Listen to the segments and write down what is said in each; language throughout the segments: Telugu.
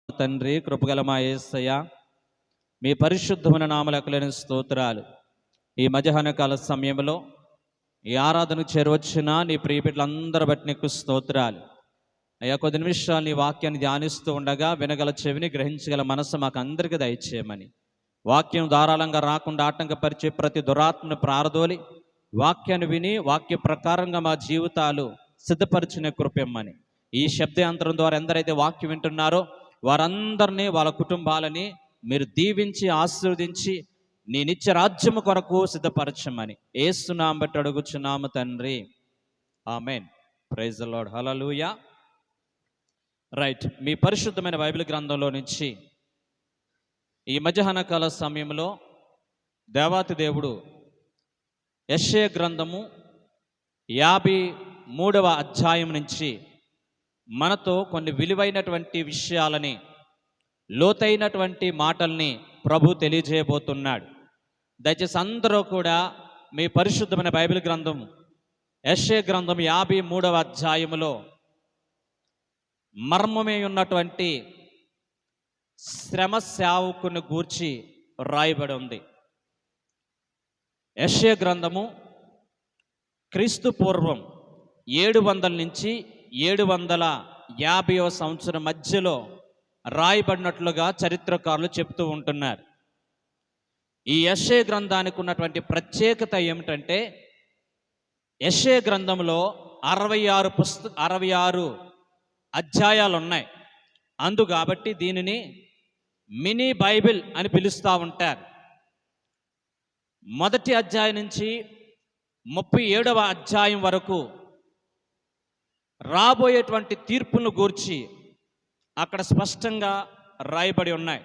తండ్రి, కృపగల మా యేసయ్య, మీ పరిశుద్ధమైన నామములకు లేని స్తోత్రాలు. ఈ మధ్యాహ్న కాల సమయంలో ఈ ఆరాధనకు చేరవచ్చిన నీ ప్రియ బిడ్డలందరూ బట్టి నీకు స్తోత్రాలు. అయ్యా, కొద్ది నిమిషాలు నీ వాక్యాన్ని ధ్యానిస్తూ ఉండగా వినగల చెవిని, గ్రహించగల మనసు మాకు అందరికీ దయచేయమని, వాక్యం ధారాళంగా రాకుండా ఆటంకపరిచే ప్రతి దురాత్మను ప్రారదోలి వాక్యాన్ని విని వాక్య ప్రకారంగా మా జీవితాలు సిద్ధపరిచిన కృపమ్మని, ఈ శబ్దాంతరం ద్వారా ఎందరైతే వాక్యం వింటున్నారో వారందరినీ, వాళ్ళ కుటుంబాలని మీరు దీవించి ఆశీర్వదించి నీ నిత్య రాజ్యము కొరకు సిద్ధపరచమని యేసునామమును బట్టి అడుగుచున్నాము తండ్రి, amen. Praise the Lord, hallelujah. Right, మీ పరిశుద్ధమైన బైబిల్ గ్రంథంలో నుంచి ఈ మధ్యాహ్న కాల సమయంలో దేవాతి దేవుడు యెషయా గ్రంథము 53వ అధ్యాయం నుంచి మనతో కొన్ని విలువైనటువంటి విషయాలని, లోతైనటువంటి మాటల్ని ప్రభు తెలియజేయబోతున్నాడు. దయచేసి అందరూ కూడా మీ పరిశుద్ధమైన బైబిల్ గ్రంథం యెషయా గ్రంథం 53వ అధ్యాయములో మర్మమే ఉన్నటువంటి శ్రమ సేవకుని గూర్చి రాయబడి ఉంది. యెషయా గ్రంథము క్రీస్తు పూర్వం 700 నుంచి 750వ సంవత్సరం మధ్యలో రాయబడినట్లుగా చరిత్రకారులు చెప్తూ ఉంటున్నారు. ఈ యెషయా గ్రంథానికి ఉన్నటువంటి ప్రత్యేకత ఏమిటంటే, యెషయా గ్రంథంలో 66 అధ్యాయాలు ఉన్నాయి. కాబట్టి దీనిని మినీ బైబిల్ అని పిలుస్తూ ఉంటారు. మొదటి అధ్యాయం నుంచి 37వ అధ్యాయం వరకు రాబోయేటువంటి తీర్పును గూర్చి అక్కడ స్పష్టంగా రాయబడి ఉన్నాయి.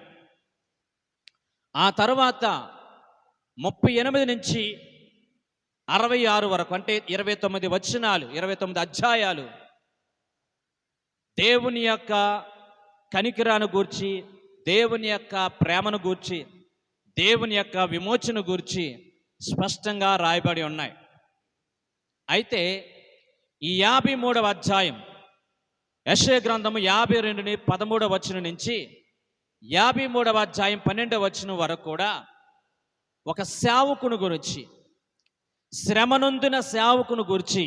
ఆ తర్వాత 38 నుంచి 66 వరకు, అంటే 29 వచనాలు, 29 అధ్యాయాలు దేవుని యొక్క కనికరాను గూర్చి, దేవుని యొక్క ప్రేమను గూర్చి, దేవుని యొక్క విమోచన గూర్చి స్పష్టంగా రాయబడి ఉన్నాయి. అయితే ఈ 53వ అధ్యాయం యెషయా గ్రంథము 52:13 వచనం నుంచి 53వ అధ్యాయం 12వ వచనం వరకు కూడా ఒక సేవకుని గురించి, శ్రమనొందిన సేవకుని గురించి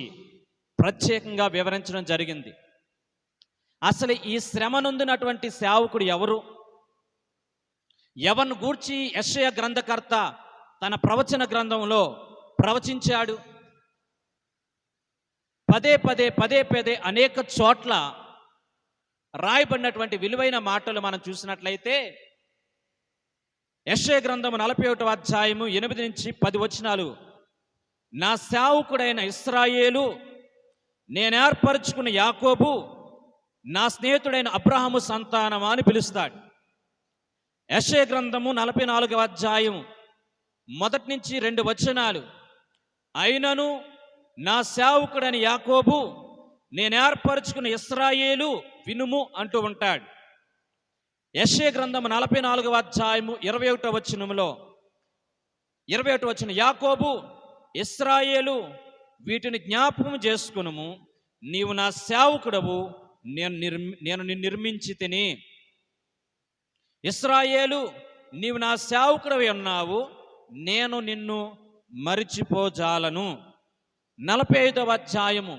ప్రత్యేకంగా వివరించడం జరిగింది. అసలు ఈ శ్రమనొందినటువంటి సేవకుడు ఎవరు, ఎవరిని గూర్చి యెషయా గ్రంథకర్త తన ప్రవచన గ్రంథంలో ప్రవచించాడు. పదే పదే అనేక చోట్ల రాయబడినటువంటి విలువైన మాటలు మనం చూసినట్లయితే, యెషయా గ్రంథము 41వ అధ్యాయము 8 నుంచి 10 వచనాలు, నా సేవకుడైన ఇశ్రాయేలు, నేను ఏర్పరచుకున్న యాకోబు, నా స్నేహితుడైన అబ్రహాము సంతానమా అని పిలుస్తాడు. యెషయా గ్రంథము 44వ అధ్యాయం 1 నుంచి 2 వచనాలు, అయినను నా సేవకుడైన యాకోబు, నేను ఏర్పరచుకున్న ఇశ్రాయేలు వినుము అంటూ ఉంటాడు. యెషయా గ్రంథము 44వ అధ్యాయము 21వ వచనములో 21వ వచనం, యాకోబు, ఇశ్రాయేలు, వీటిని జ్ఞాపకం చేసుకునుము, నీవు నా సేవకుడవు, నేను నిన్ను నిర్మించి తిని. ఇశ్రాయేలు, నీవు నా సేవకుడవి ఉన్నావు, నేను నిన్ను మరిచిపోజాలను. 45వ అధ్యాయము,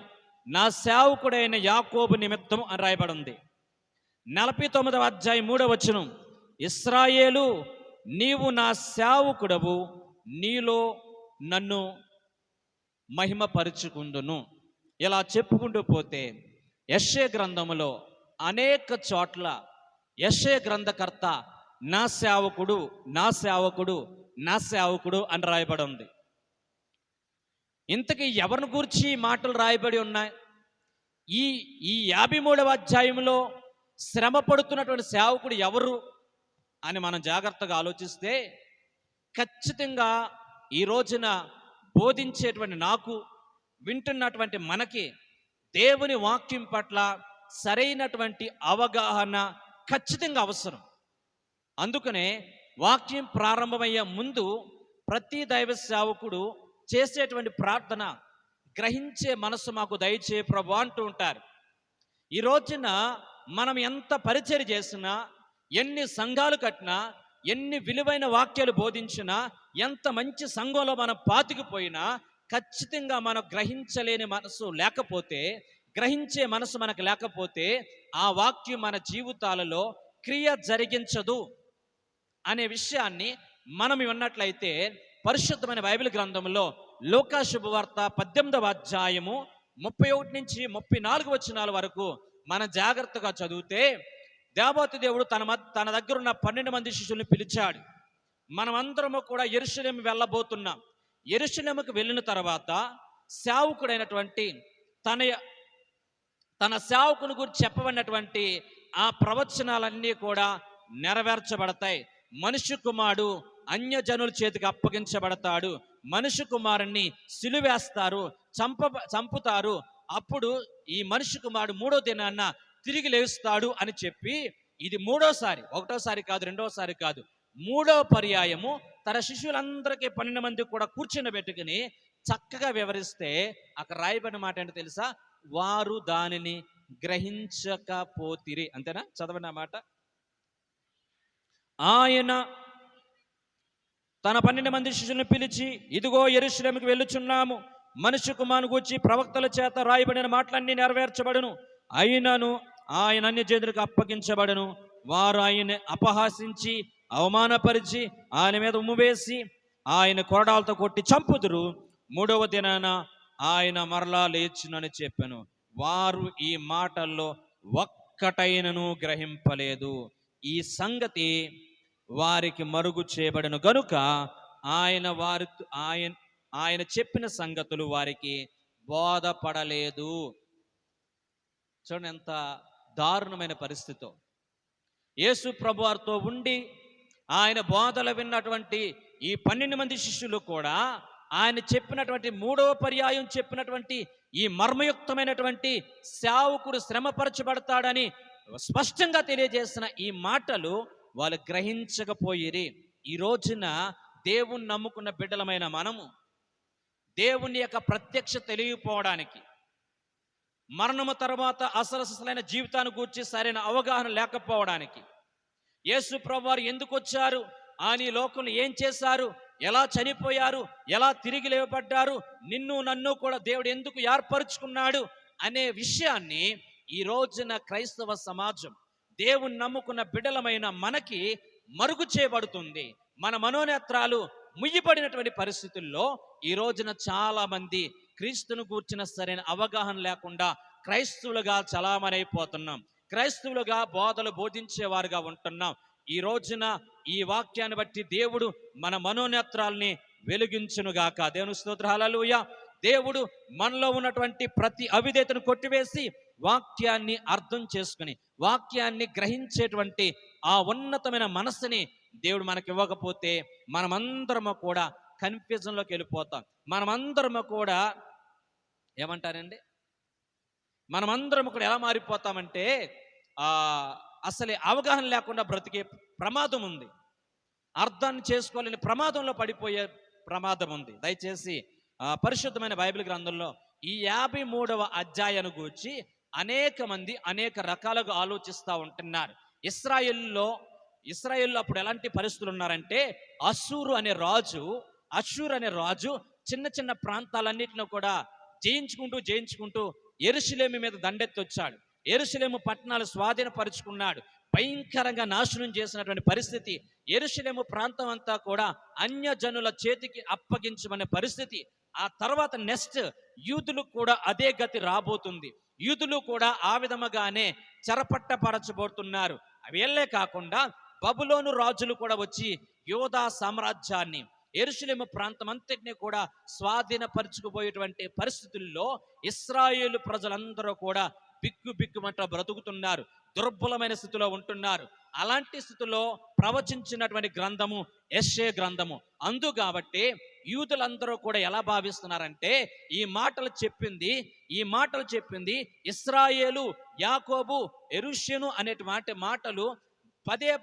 నా సేవకుడైన యాకోబు నిమిత్తం అని రాయబడి ఉంది. 49వ అధ్యాయం 3వ వచనం, ఇశ్రాయేలు, నీవు నా సేవకుడవు, నీలో నన్ను మహిమపరుచుకుందును. ఇలా చెప్పుకుంటూ పోతే యెషయా గ్రంథములో అనేక చోట్ల యెషయా గ్రంథకర్త నా సేవకుడు, నా సేవకుడు, నా సేవకుడు అని రాయబడి ఉంది. ఇంతకీ ఎవరిని గూర్చి మాటలు రాయబడి ఉన్నాయి? ఈ 53వ అధ్యాయంలో శ్రమ పడుతున్నటువంటి సేవకుడు ఎవరు అని మనం జాగ్రత్తగా ఆలోచిస్తే, ఖచ్చితంగా ఈ రోజున బోధించేటువంటి నాకు, వింటున్నటువంటి మనకి దేవుని వాక్యం పట్ల సరైనటువంటి అవగాహన ఖచ్చితంగా అవసరం. అందుకనే వాక్యం ప్రారంభమయ్యే ముందు ప్రతి దైవ సేవకుడు చేసేటువంటి ప్రార్థన, గ్రహించే మనసు మాకు దయచే ప్రభు అంటూ ఉంటారు. ఈ రోజున మనం ఎంత పరిచర్య చేసినా, ఎన్ని సంఘాలు కట్టినా, ఎన్ని విలువైన వాక్యాలు బోధించినా, ఎంత మంచి సంఘంలో మనం పాతికిపోయినా, ఖచ్చితంగా మనం గ్రహించలేని మనసు లేకపోతే, గ్రహించే మనసు మనకు లేకపోతే, ఆ వాక్యం మన జీవితాలలో క్రియ జరిగించదు అనే విషయాన్ని మనం విన్నట్లయితే, పరిశుద్ధమైన బైబిల్ గ్రంథంలో లూకా శుభవార్త 18వ అధ్యాయము 31 నుంచి 34 వచనాల వరకు మనం జాగ్రత్తగా చదివితే, దేవాతి దేవుడు తన దగ్గర ఉన్న 12 మంది శిష్యుల్ని పిలిచాడు. మనమందరము కూడా యెరూషలేము వెళ్ళబోతున్నాం. యెరూషలేముకు వెళ్ళిన తర్వాత సేవకుడైనటువంటి తన సేవకుని గురించి చెప్పబడినటువంటి ఆ ప్రవచనాలన్నీ కూడా నెరవేర్చబడతాయి. మనుష్య కుమారుడు అన్యజనుల చేతికి అప్పగించబడతాడు, మనుష్య కుమారుణ్ణి సిలువేస్తారు, చంపుతారు, అప్పుడు ఈ మనుష్య కుమారుడు 3వ దినాన్న తిరిగి లేస్తాడు అని చెప్పి, ఇది మూడోసారి, ఒకటోసారి కాదు, రెండోసారి కాదు, 3వ పర్యాయము తన శిష్యులందరికీ 12 మంది కూడా కూర్చుని పెట్టుకుని చక్కగా వివరిస్తే, అక్కడ రాయబడిన మాట ఏంటో తెలుసా? వారు దానిని గ్రహించకపోతిరి. అంతేనా? చదవండి ఆ మాట. ఆయన తన 12 మంది శిష్యులను పిలిచి, ఇదిగో యెరూషలేముకు వెళ్ళుచున్నాము, మనుష్య కుమారుని గూర్చి ప్రవక్తల చేత రాయబడిన మాటలన్నీ నెరవేర్చబడును, అయినను ఆయన అన్యజనులకు అప్పగించబడును. వారు ఆయన అపహాసించి అవమానపరిచి ఆయన మీద ఉమ్మువేసి ఆయన కొరడాలతో కొట్టి చంపుదురు, 3వ దినాన ఆయన మరలా లేచునని చెప్పాను. వారు ఈ మాటల్లో ఒక్కటైనను గ్రహింపలేదు. ఈ సంగతి వారికి మరుగు చేయబడను గనుక ఆయన చెప్పిన సంగతులు వారికి బోధపడలేదు. చూడండి ఎంత దారుణమైన పరిస్థితో. యేసు ప్రభువారితో ఉండి ఆయన బోధలు విన్నటువంటి ఈ 12 మంది శిష్యులు కూడా ఆయన చెప్పినటువంటి 3వ పర్యాయం చెప్పినటువంటి ఈ మర్మయుక్తమైనటువంటి సేవకుడు శ్రమపరచబడతాడని స్పష్టంగా తెలియజేసిన ఈ మాటలు వాళ్ళు గ్రహించకపోయిరి. ఈ రోజున దేవుణ్ణి నమ్ముకున్న బిడ్డలమైన మనము దేవుని యొక్క ప్రత్యక్ష తెలియపోవడానికి, మరణము తర్వాత అసలైన జీవితాన్ని గూర్చి సరైన అవగాహన లేకపోవడానికి, యేసు ప్రభువారు ఎందుకు వచ్చారు, ఆయన ఈ లోకంలో ఏం చేశారు, ఎలా చనిపోయారు, ఎలా తిరిగి లేవబడ్డారు, నిన్ను నన్ను కూడా దేవుడు ఎందుకు ఏర్పరుచుకున్నాడు అనే విషయాన్ని ఈ రోజున క్రైస్తవ సమాజం, దేవుని నమ్ముకున్న బిడ్డలమైన మనకి మరుగు చేయబడుతుంది. మన మనోనేత్రాలు ముయ్యబడినటువంటి పరిస్థితుల్లో ఈ రోజున చాలా మంది క్రీస్తును గూర్చిన సరైన అవగాహన లేకుండా క్రైస్తవులుగా చలామణైపోతున్నాం, క్రైస్తవులుగా బోధలు బోధించేవారుగా ఉంటున్నాం. ఈ రోజున ఈ వాక్యాన్ని బట్టి దేవుడు మన మనోనేత్రాల్ని వెలిగించునుగాక. దేవుని స్తోత్రం, హల్లెలూయా. దేవుడు మనలో ఉన్నటువంటి ప్రతి అవిధేయతను కొట్టివేసి వాక్యాన్ని అర్థం చేసుకుని వాక్యాన్ని గ్రహించేటువంటి ఆ ఉన్నతమైన మనస్సుని దేవుడు మనకి ఇవ్వకపోతే మనమందరము కూడా కన్ఫ్యూజన్లోకి వెళ్ళిపోతాం. మనమందరము కూడా ఏమంటారండి, మనమందరము కూడా ఎలా మారిపోతామంటే అసలే అవగాహన లేకుండా బ్రతికే ప్రమాదం ఉంది, అర్థాన్ని చేసుకోలేని ప్రమాదంలో పడిపోయే ప్రమాదం ఉంది. దయచేసి పరిశుద్ధమైన బైబిల్ గ్రంథంలో ఈ 53వ అధ్యాయాన్ని గూర్చి అనేక మంది అనేక రకాలుగా ఆలోచిస్తూ ఉంటున్నారు. ఇశ్రాయేల్లో అప్పుడు ఎలాంటి పరిస్థితులు ఉన్నారంటే, అషూరు అనే రాజు చిన్న చిన్న ప్రాంతాలన్నిటిని కూడా జయించుకుంటూ యెరూషలేము మీద దండెత్తి వచ్చాడు. యెరూషలేము పట్టణాలు స్వాధీనపరుచుకున్నాడు. భయంకరంగా నాశనం చేసినటువంటి పరిస్థితి. యెరూషలేము ప్రాంతం అంతా కూడా అన్యజనుల చేతికి అప్పగించమనే పరిస్థితి. ఆ తర్వాత నెక్స్ట్ యూదులకు కూడా అదే గతి రాబోతుంది. యూదులు కూడా ఆ విధముగానే చెరపట్టపరచబోతున్నారు. వీళ్ళే కాకుండా బబులోను రాజులు కూడా వచ్చి యోధా సామ్రాజ్యాన్ని, యెరూషలేము ప్రాంతం అంతటిని కూడా స్వాధీనపరచుకుపోయేటువంటి పరిస్థితుల్లో ఇశ్రాయేలు ప్రజలందరూ కూడా బిక్కుమంట బ్రతుకుతున్నారు, దుర్బలమైన స్థితిలో ఉంటున్నారు. అలాంటి స్థితిలో ప్రవచించినటువంటి గ్రంథము యెషయా గ్రంథము. కాబట్టి యూదులందరూ కూడా ఎలా భావిస్తున్నారంటే, ఈ మాటలు చెప్పింది ఇశ్రాయేలు, యాకోబు, యెరూషలేము అనేటువంటి మాటలు పదే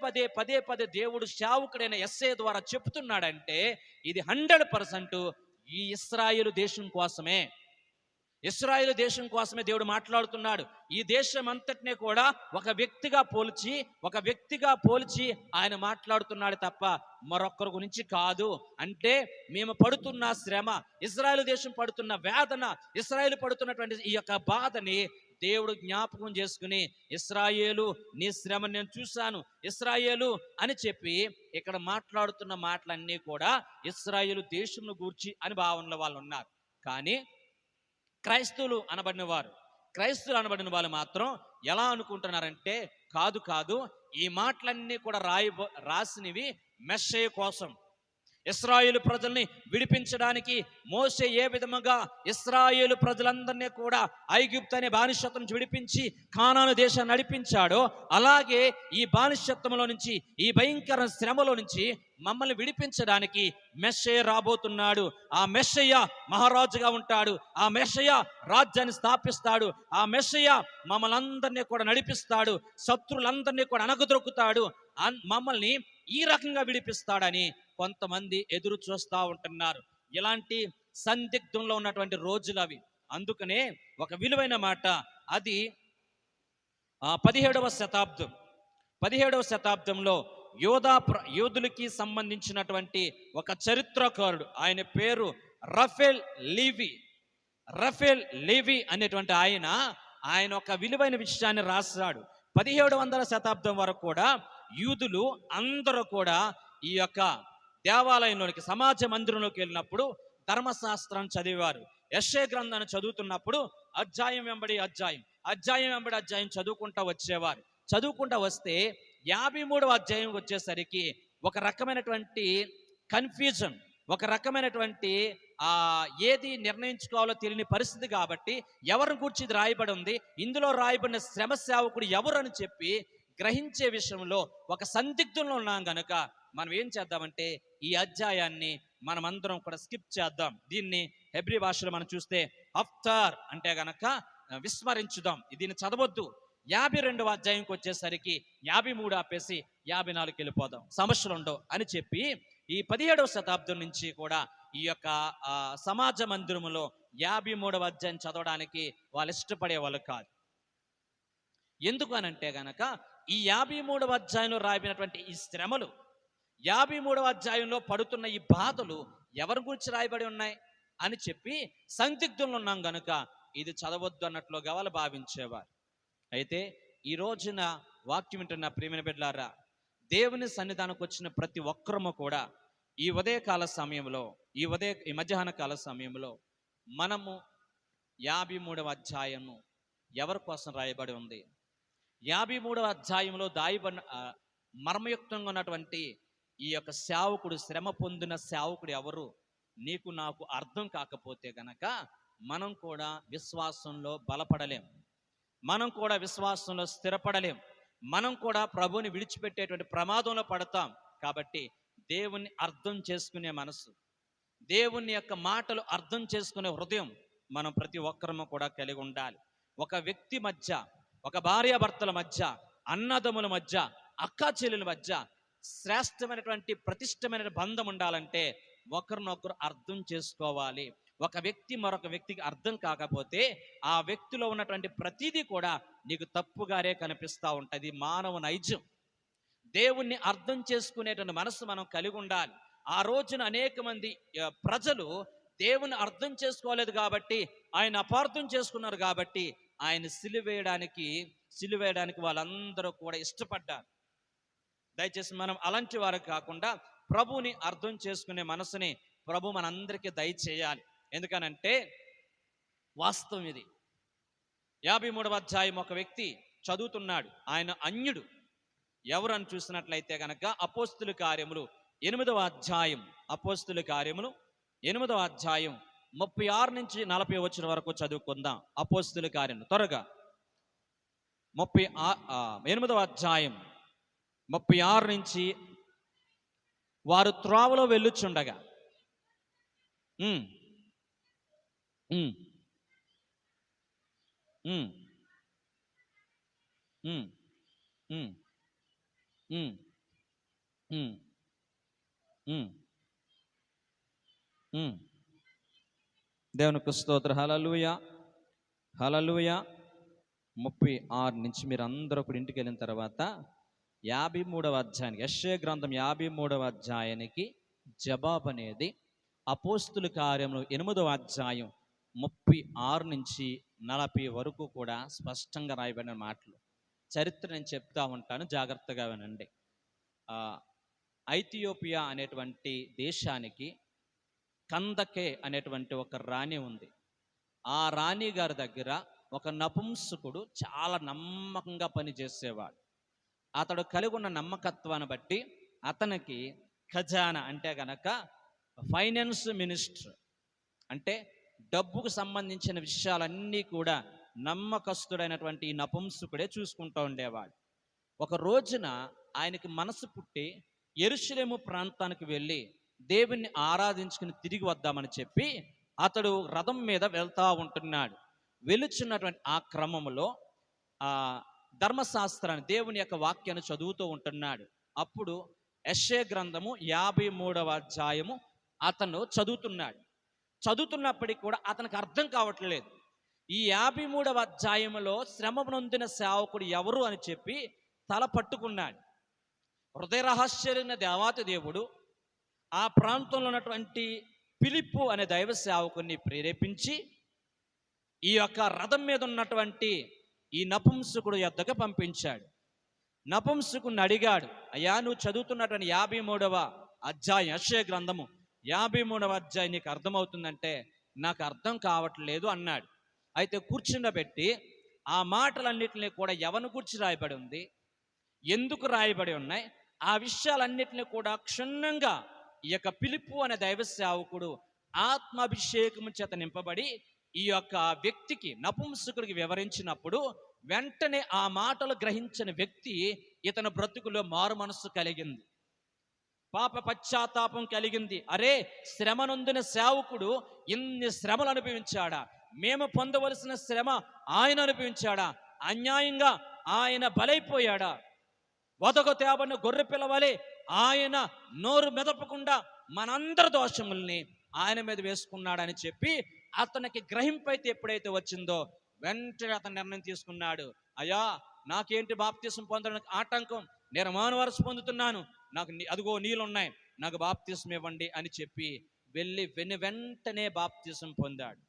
పదే దేవుడు సేవకుడైన యెషయా ద్వారా చెప్తున్నాడంటే ఇది 100% ఈ ఇశ్రాయేలు దేశం కోసమే. ఇశ్రాయేలు దేశం కోసమే దేవుడు మాట్లాడుతున్నాడు. ఈ దేశం అంతటినీ కూడా ఒక వ్యక్తిగా పోల్చి ఆయన మాట్లాడుతున్నాడు తప్ప మరొక్కరి గురించి కాదు. అంటే మేము పడుతున్న శ్రమ, ఇశ్రాయేలు దేశం పడుతున్న వేదన, ఇశ్రాయేలు పడుతున్నటువంటి ఈ యొక్క బాధని దేవుడు జ్ఞాపకం చేసుకుని, ఇశ్రాయేలు నీ శ్రమ నేను చూశాను, ఇశ్రాయేలు అని చెప్పి ఇక్కడ మాట్లాడుతున్న మాటలన్నీ కూడా ఇశ్రాయేలు దేశంను గూర్చి అని భావనలో వాళ్ళు ఉన్నారు. కానీ క్రైస్తవులు అనబడిన వాళ్ళు మాత్రం ఎలా అనుకుంటున్నారంటే, కాదు ఈ మాటలన్నీ కూడా రాసినవి మెస్సయ్య కోసం, ఇశ్రాయేలు ప్రజల్ని విడిపించడానికి మోషే ఏ విధముగా ఇశ్రాయేలు ప్రజలందరినీ కూడా ఐగుప్తు అనే బానిసత్వం నుంచి విడిపించి కానాను దేశాన్ని నడిపించాడో, అలాగే ఈ బానిసత్వంలో నుంచి, ఈ భయంకర శ్రమలో నుంచి మమ్మల్ని విడిపించడానికి మెస్సయ్య రాబోతున్నాడు. ఆ మెస్సయ్య మహారాజుగా ఉంటాడు, ఆ మెస్సయ్య రాజ్యాన్ని స్థాపిస్తాడు, ఆ మెస్సయ్య మమ్మల్ని అందరినీ కూడా నడిపిస్తాడు, శత్రులందరినీ కూడా అణగదొక్కుతాడు, మమ్మల్ని ఈ రకంగా విడిపిస్తాడని కొంతమంది ఎదురు చూస్తూ ఉంటున్నారు. ఇలాంటి సందిగ్ధంలో ఉన్నటువంటి రోజులు అవి. అందుకనే ఒక విలువైన మాట, అది 17వ శతాబ్దంలో యోధులకి సంబంధించినటువంటి ఒక చరిత్రకారుడు, ఆయన పేరు రఫేల్ లీవి అనేటువంటి ఆయన ఒక విలువైన విషయాన్ని రాశాడు. 1700వ శతాబ్దం వరకు కూడా యూదులు అందరూ కూడా ఈ యొక్క దేవాలయంలోనికి, సమాజ మందిరంలోకి వెళ్ళినప్పుడు ధర్మశాస్త్రం చదివేవారు. యెషయా గ్రంథాన్ని చదువుతున్నప్పుడు అధ్యాయం వెంబడి అధ్యాయం చదువుకుంటూ వచ్చేవారు. చదువుకుంటూ వస్తే 53వ అధ్యాయం వచ్చేసరికి ఒక రకమైనటువంటి కన్ఫ్యూజన్, ఒక రకమైనటువంటి ఏది నిర్ణయించుకోవాలో తెలియని పరిస్థితి. కాబట్టి ఎవరిని గురించి ఇది రాయబడి ఉంది, ఇందులో రాయబడిన శ్రమ సేవకుడు ఎవరు అని చెప్పి గ్రహించే విషయంలో ఒక సందిగ్ధంలో ఉన్నాం కనుక మనం ఏం చేద్దామంటే ఈ అధ్యాయాన్ని మనమందరం కూడా స్కిప్ చేద్దాం. దీన్ని హెబ్రీ భాషలో మనం చూస్తే అఫ్తార్ అంటే గనక విస్మరించుదాం, దీన్ని చదవద్దు. 52వ అధ్యాయంకి వచ్చేసరికి 53 ఆపేసి 54కి వెళ్ళిపోదాం, సమస్యలు ఉండవు అని చెప్పి ఈ 17వ శతాబ్దం నుంచి కూడా ఈ యొక్క సమాజ మందిరములో 53వ అధ్యాయం చదవడానికి వాళ్ళు ఇష్టపడే వాళ్ళు కాదు. ఎందుకు అనంటే గనక ఈ 53వ అధ్యాయంలో రాయబడినటువంటి ఈ శ్రమలు, 53వ అధ్యాయంలో పడుతున్న ఈ బాధలు ఎవరి గురించి రాయబడి ఉన్నాయి అని చెప్పి సందిగ్ధంలో ఉన్నాం గనుక ఇది చదవద్దు అన్నట్లుగా వాళ్ళు భావించేవారు. అయితే ఈ రోజున వాక్యం వింటున్న ప్రియమైన బిడ్డలారా, దేవుని సన్నిధానికి వచ్చిన ప్రతి ఒక్కరము కూడా ఈ ఉదయకాల సమయంలో, ఈ మధ్యాహ్న కాల సమయంలో మనము 53వ అధ్యాయము ఎవరి కోసం రాయబడి ఉంది, 53వ అధ్యాయంలో దాయబడిన మర్మయుక్తంగా ఉన్నటువంటి ఈ యొక్క సేవకుడు, శ్రమ పొందిన సేవకుడు ఎవరు నీకు నాకు అర్థం కాకపోతే గనక మనం కూడా విశ్వాసంలో బలపడలేం, మనం కూడా విశ్వాసంలో స్థిరపడలేం, మనం కూడా ప్రభువుని విడిచిపెట్టేటువంటి ప్రమాదంలో పడతాం. కాబట్టి దేవుణ్ణి అర్థం చేసుకునే మనసు, దేవుని యొక్క మాటలు అర్థం చేసుకునే హృదయం మనం ప్రతి ఒక్కరము కూడా కలిగి ఉండాలి. ఒక వ్యక్తి మధ్య, ఒక భార్యాభర్తల మధ్య, అన్నదమ్ముల మధ్య, అక్కా చెల్లెల మధ్య శ్రేష్టమైనటువంటి ప్రతిష్టమైన బంధం ఉండాలంటే ఒకరినొకరు అర్థం చేసుకోవాలి. ఒక వ్యక్తి మరొక వ్యక్తికి అర్థం కాకపోతే ఆ వ్యక్తిలో ఉన్నటువంటి ప్రతిదీ కూడా నీకు తప్పుగానే కనిపిస్తూ ఉంటుంది. మానవ నైజం. దేవుణ్ణి అర్థం చేసుకునేటువంటి మనసు మనం కలిగి ఉండాలి. ఆ రోజున అనేక మంది ప్రజలు దేవుని అర్థం చేసుకోలేదు కాబట్టి, ఆయన అపార్థం చేసుకున్నారు కాబట్టి ఆయన సిలువేయడానికి వాళ్ళందరూ కూడా ఇష్టపడ్డారు. దయచేసి మనం అలాంటి వారు కాకుండా ప్రభువుని అర్థం చేసుకునే మనసుని ప్రభు మనందరికీ దయచేయాలి. ఎందుకనంటే వాస్తవం ఇది. 53వ అధ్యాయం ఒక వ్యక్తి చదువుతున్నాడు, ఆయన అన్యుడు. ఎవరని చూసినట్లయితే కనుక అపోస్తుల కార్యములు 8వ అధ్యాయం, అపోస్తుల కార్యములు 8వ అధ్యాయం 36 నుంచి 40 వచ్చిన వరకు చదువుకుందాం. అపోస్తుల కార్యములు త్వరగా 8వ అధ్యాయం 36 నుంచి, వారు త్రోవలో వెళ్ళుచుండగా దేవునికి స్తోత్రం, హల్లెలూయా. హల్లెలూయా. 36 నుంచి మీరు అందరూ ఒకటి ఇంటికి వెళ్ళిన తర్వాత 53వ అధ్యాయానికి, యెషయా గ్రంథం 53వ అధ్యాయానికి జవాబు అనేది అపోస్తుల కార్యములు 8వ అధ్యాయం 36 నుంచి 40 వరకు కూడా స్పష్టంగా రాయబడిన మాటలు. చరిత్ర నేను చెప్తా ఉంటాను, జాగ్రత్తగా వినండి. ఐథియోపియా అనేటువంటి దేశానికి కందకే అనేటువంటి ఒక రాణి ఉంది. ఆ రాణి గారి దగ్గర ఒక నపుంసకుడు చాలా నమ్మకంగా పనిచేసేవాడు. అతడు కలిగి ఉన్న నమ్మకత్వాన్ని బట్టి అతనికి ఖజానా అంటే గనక ఫైనాన్స్ మినిస్టర్, అంటే డబ్బుకు సంబంధించిన విషయాలన్నీ కూడా నమ్మకస్తుడైనటువంటి ఈ నపుంసకుడే చూసుకుంటూ ఉండేవాడు. ఒక రోజున ఆయనకి మనసు పుట్టి యెరూషలేము ప్రాంతానికి వెళ్ళి దేవుణ్ణి ఆరాధించుకుని తిరిగి వద్దామని చెప్పి అతడు రథం మీద వెళ్తా ఉంటున్నాడు. వెలుచున్నటువంటి ఆ క్రమంలో ధర్మశాస్త్రాన్ని, దేవుని యొక్క వాక్యాన్ని చదువుతూ ఉంటున్నాడు. అప్పుడు యెషయా గ్రంథము 53వ అధ్యాయము అతను చదువుతున్నప్పటికీ కూడా అతనికి అర్థం కావట్లేదు. ఈ 53వ అధ్యాయంలో శ్రమ నొందిన సేవకుడు ఎవరు అని చెప్పి తల పట్టుకున్నాడు. హృదయ రహస్యమైన దేవాతి దేవుడు ఆ ప్రాంతంలో ఉన్నటువంటి ఫిలిప్పు అనే దైవ సేవకుని ప్రేరేపించి ఈ యొక్క రథం మీద ఉన్నటువంటి ఈ నపుంసకుడు యొద్దకు పంపించాడు. నపుంసకుడిని అడిగాడు, అయ్యా, నువ్వు చదువుతున్నటువంటి 53వ అధ్యాయం, యెషయా గ్రంథము 53వ అధ్యాయం నీకు అర్థమవుతుందంటే నాకు అర్థం కావట్లేదు అన్నాడు. అయితే కూర్చుండబెట్టి ఆ మాటలన్నిటిని కూడా ఎవరిని గురించి రాయబడి ఉంది, ఎందుకు రాయబడి ఉన్నాయి, ఆ విషయాలన్నిటిని కూడా క్షుణ్ణంగా ఈ యొక్క ఫిలిప్పు అనే దైవ సేవకుడు ఆత్మాభిషేకము చేత నింపబడి ఈ యొక్క వ్యక్తికి, నపుంసకుడికి వివరించినప్పుడు వెంటనే ఆ మాటలు గ్రహించిన వ్యక్తి ఇతని బ్రతుకులో మారు మనస్సు కలిగింది, పాప పశ్చాత్తాపం కలిగింది. అరే, శ్రమ నొందిన సేవకుడు ఇన్ని శ్రమలు అనుభవించాడా? మేము పొందవలసిన శ్రమ ఆయన అనుభవించాడా? అన్యాయంగా ఆయన బలైపోయాడా? వదకు తేబడిన గొర్రె పిల్లవలే ఆయన నోరు మెదపకుండా మనందరి దోషముల్ని ఆయన మీద వేసుకున్నాడని చెప్పి అతనికి గ్రహింపైతే ఎప్పుడైతే వచ్చిందో వెంటనే అతను నిర్ణయం తీసుకున్నాడు, అయ్యా, నాకేంటి బాప్తిసం పొందడానికి ఆటంకం? నేను మానవరస పొందుతున్నాను, నాకు అదిగో నీళ్ళున్నాయి, నాకు బాప్తిసం ఇవ్వండి అని చెప్పి వెళ్ళి వెంటనే బాప్తిసం పొందాడు,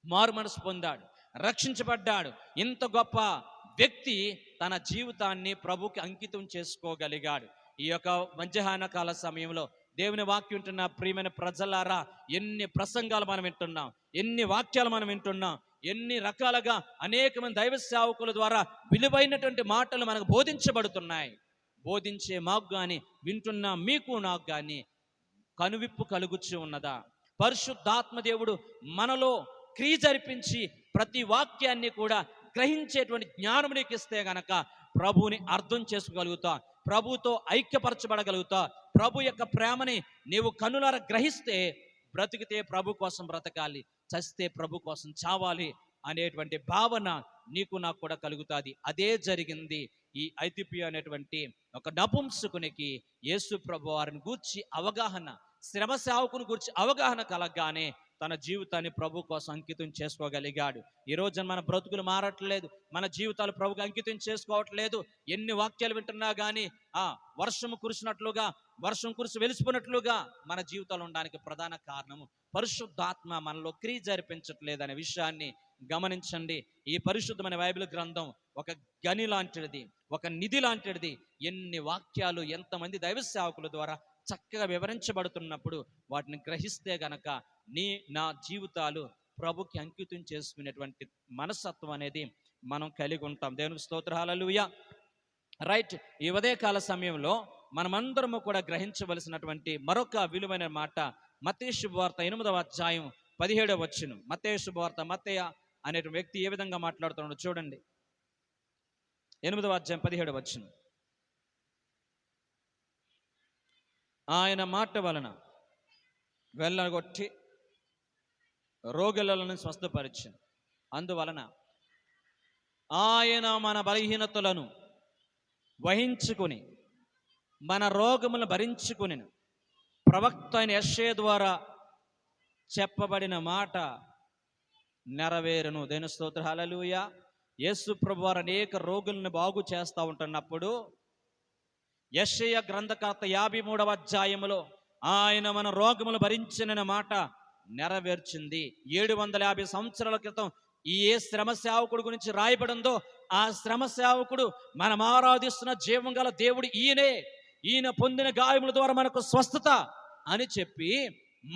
మారు మనసు పొందాడు, రక్షించబడ్డాడు. ఇంత గొప్ప వ్యక్తి తన జీవితాన్ని ప్రభుకి అంకితం చేసుకోగలిగాడు. ఈ యొక్క మధ్యాహ్న కాల సమయంలో దేవుని వాక్యం వింటున్న ప్రియమైన ప్రజలారా, ఎన్ని ప్రసంగాలు మనం వింటున్నాం, ఎన్ని వాక్యాలు మనం వింటున్నాం, ఎన్ని రకాలుగా అనేక మంది దైవ సేవకుల ద్వారా విలువైనటువంటి మాటలు మనకు బోధించబడుతున్నాయి. బోధించే మాకు కానీ, వింటున్న మీకు నాకు కానీ కనువిప్పు కలుగుచూ ఉన్నదా? పరిశుద్ధాత్మ దేవుడు మనలో క్రియ జరిపించి ప్రతి వాక్యాన్ని కూడా గ్రహించేటువంటి జ్ఞానం నీకు ఇస్తే గనక ప్రభువుని అర్థం చేసుకోగలుగుతా, ప్రభుతో ఐక్యపరచబడగలుగుతా. ప్రభు యొక్క ప్రేమని నీవు కనులార గ్రహిస్తే బ్రతికితే ప్రభు కోసం బ్రతకాలి, చస్తే ప్రభు కోసం చావాలి అనేటువంటి భావన నీకు నాకు కూడా కలుగుతుంది. అదే జరిగింది ఈ ఐథియోపియా అనేటువంటి ఒక నపుంసకునికి. యేసు ప్రభు వారిని గూర్చి అవగాహన, శ్రమ సేవకుని గూర్చి అవగాహన కలగగానే తన జీవితాన్ని ప్రభు కోసం అంకితం చేసుకోగలిగాడు. ఈ రోజున మన బ్రతుకులు మారట్లేదు, మన జీవితాలు ప్రభుకి అంకితం చేసుకోవట్లేదు. ఎన్ని వాక్యాలు వింటున్నా కానీ వర్షం కురిసినట్లుగా, వర్షం కురిసి వెలిసిపోయినట్లుగా మన జీవితాలు ఉండడానికి ప్రధాన కారణము పరిశుద్ధాత్మ మనలో క్రియ జరిపించట్లేదు అనే విషయాన్ని గమనించండి. ఈ పరిశుద్ధమైన బైబిల్ గ్రంథం ఒక గని లాంటిది, ఒక నిధి లాంటిది. ఎన్ని వాక్యాలు ఎంతమంది దైవ సేవకుల ద్వారా చక్కగా వివరించబడుతున్నప్పుడు వాటిని గ్రహిస్తే గనక నా జీవితాలు ప్రభుకి అంకితం చేసుకునేటువంటి మనస్తత్వం అనేది మనం కలిగి ఉంటాం. దేవునికి స్తోత్రం, హల్లెలూయా. రైట్. ఈ ఉదయకాల సమయంలో మనమందరము కూడా గ్రహించవలసినటువంటి మరొక విలువైన మాట మత్తయి శుభవార్త 8వ అధ్యాయం 17వ వచనం. మత్తయి శుభవార్త, మత్తయ్య అనే వ్యక్తి ఏ విధంగా మాట్లాడుతున్నాడో చూడండి. 8వ అధ్యాయం 17వ వచనం. ఆయన మాట వలన వెళ్ళగొట్టి రోగులను స్వస్థపరిచాను. అందువలన ఆయన మన బలహీనతలను వహించుకుని మన రోగములను భరించుకుని ప్రవక్త అయిన యెషయా ద్వారా చెప్పబడిన మాట నెరవేరును. దేని స్తోత్ర హల్లెలూయా. యేసు ప్రభు వారు అనేక రోగులను బాగు చేస్తూ ఉంటున్నప్పుడు యెషయా గ్రంథకర్త 53వ అధ్యాయములో ఆయన మన రోగములు భరించిన మాట నెరవేర్చింది. 750 సంవత్సరాల క్రితం ఈ ఏ శ్రమ సేవకుడు గురించి రాయబడిందో ఆ శ్రమ సేవకుడు మనం ఆరాధిస్తున్న జీవం గల దేవుడు ఈయనే, ఈయన పొందిన గాయముల ద్వారా మనకు స్వస్థత అని చెప్పి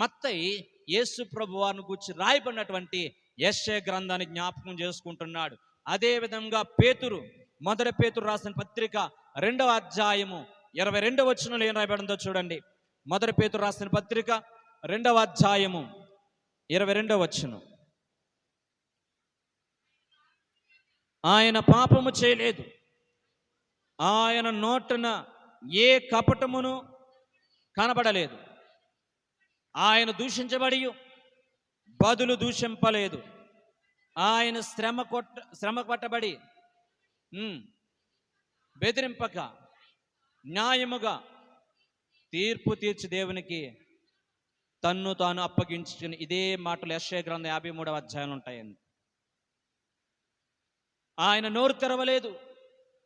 మత్తయి యేసు ప్రభు వారిని గురించి రాయబడినటువంటి యెషయా గ్రంథాన్ని జ్ఞాపకం చేసుకుంటున్నాడు. అదే విధంగా పేతురు, మొదటి పేతురు రాసిన పత్రిక 2వ అధ్యాయము 22వ వచనంలో ఏం రాయబడిందో చూడండి. మొదటి పేతురు రాసిన పత్రిక 2వ అధ్యాయము 22వ వచనం. ఆయన పాపము చేయలేదు, ఆయన నోటన ఏ కపటమును కనబడలేదు, ఆయన దూషించబడి బదులు దూషింపలేదు, ఆయన శ్రమ పట్టబడి బెదిరింపక న్యాయముగా తీర్పు తీర్చి దేవునికి తన్ను తాను అప్పగించుకుని. ఇదే మాటలు యెషయా గ్రంథం 53వ అధ్యాయంలో ఉంటాయండి. ఆయన నోరు తెరవలేదు,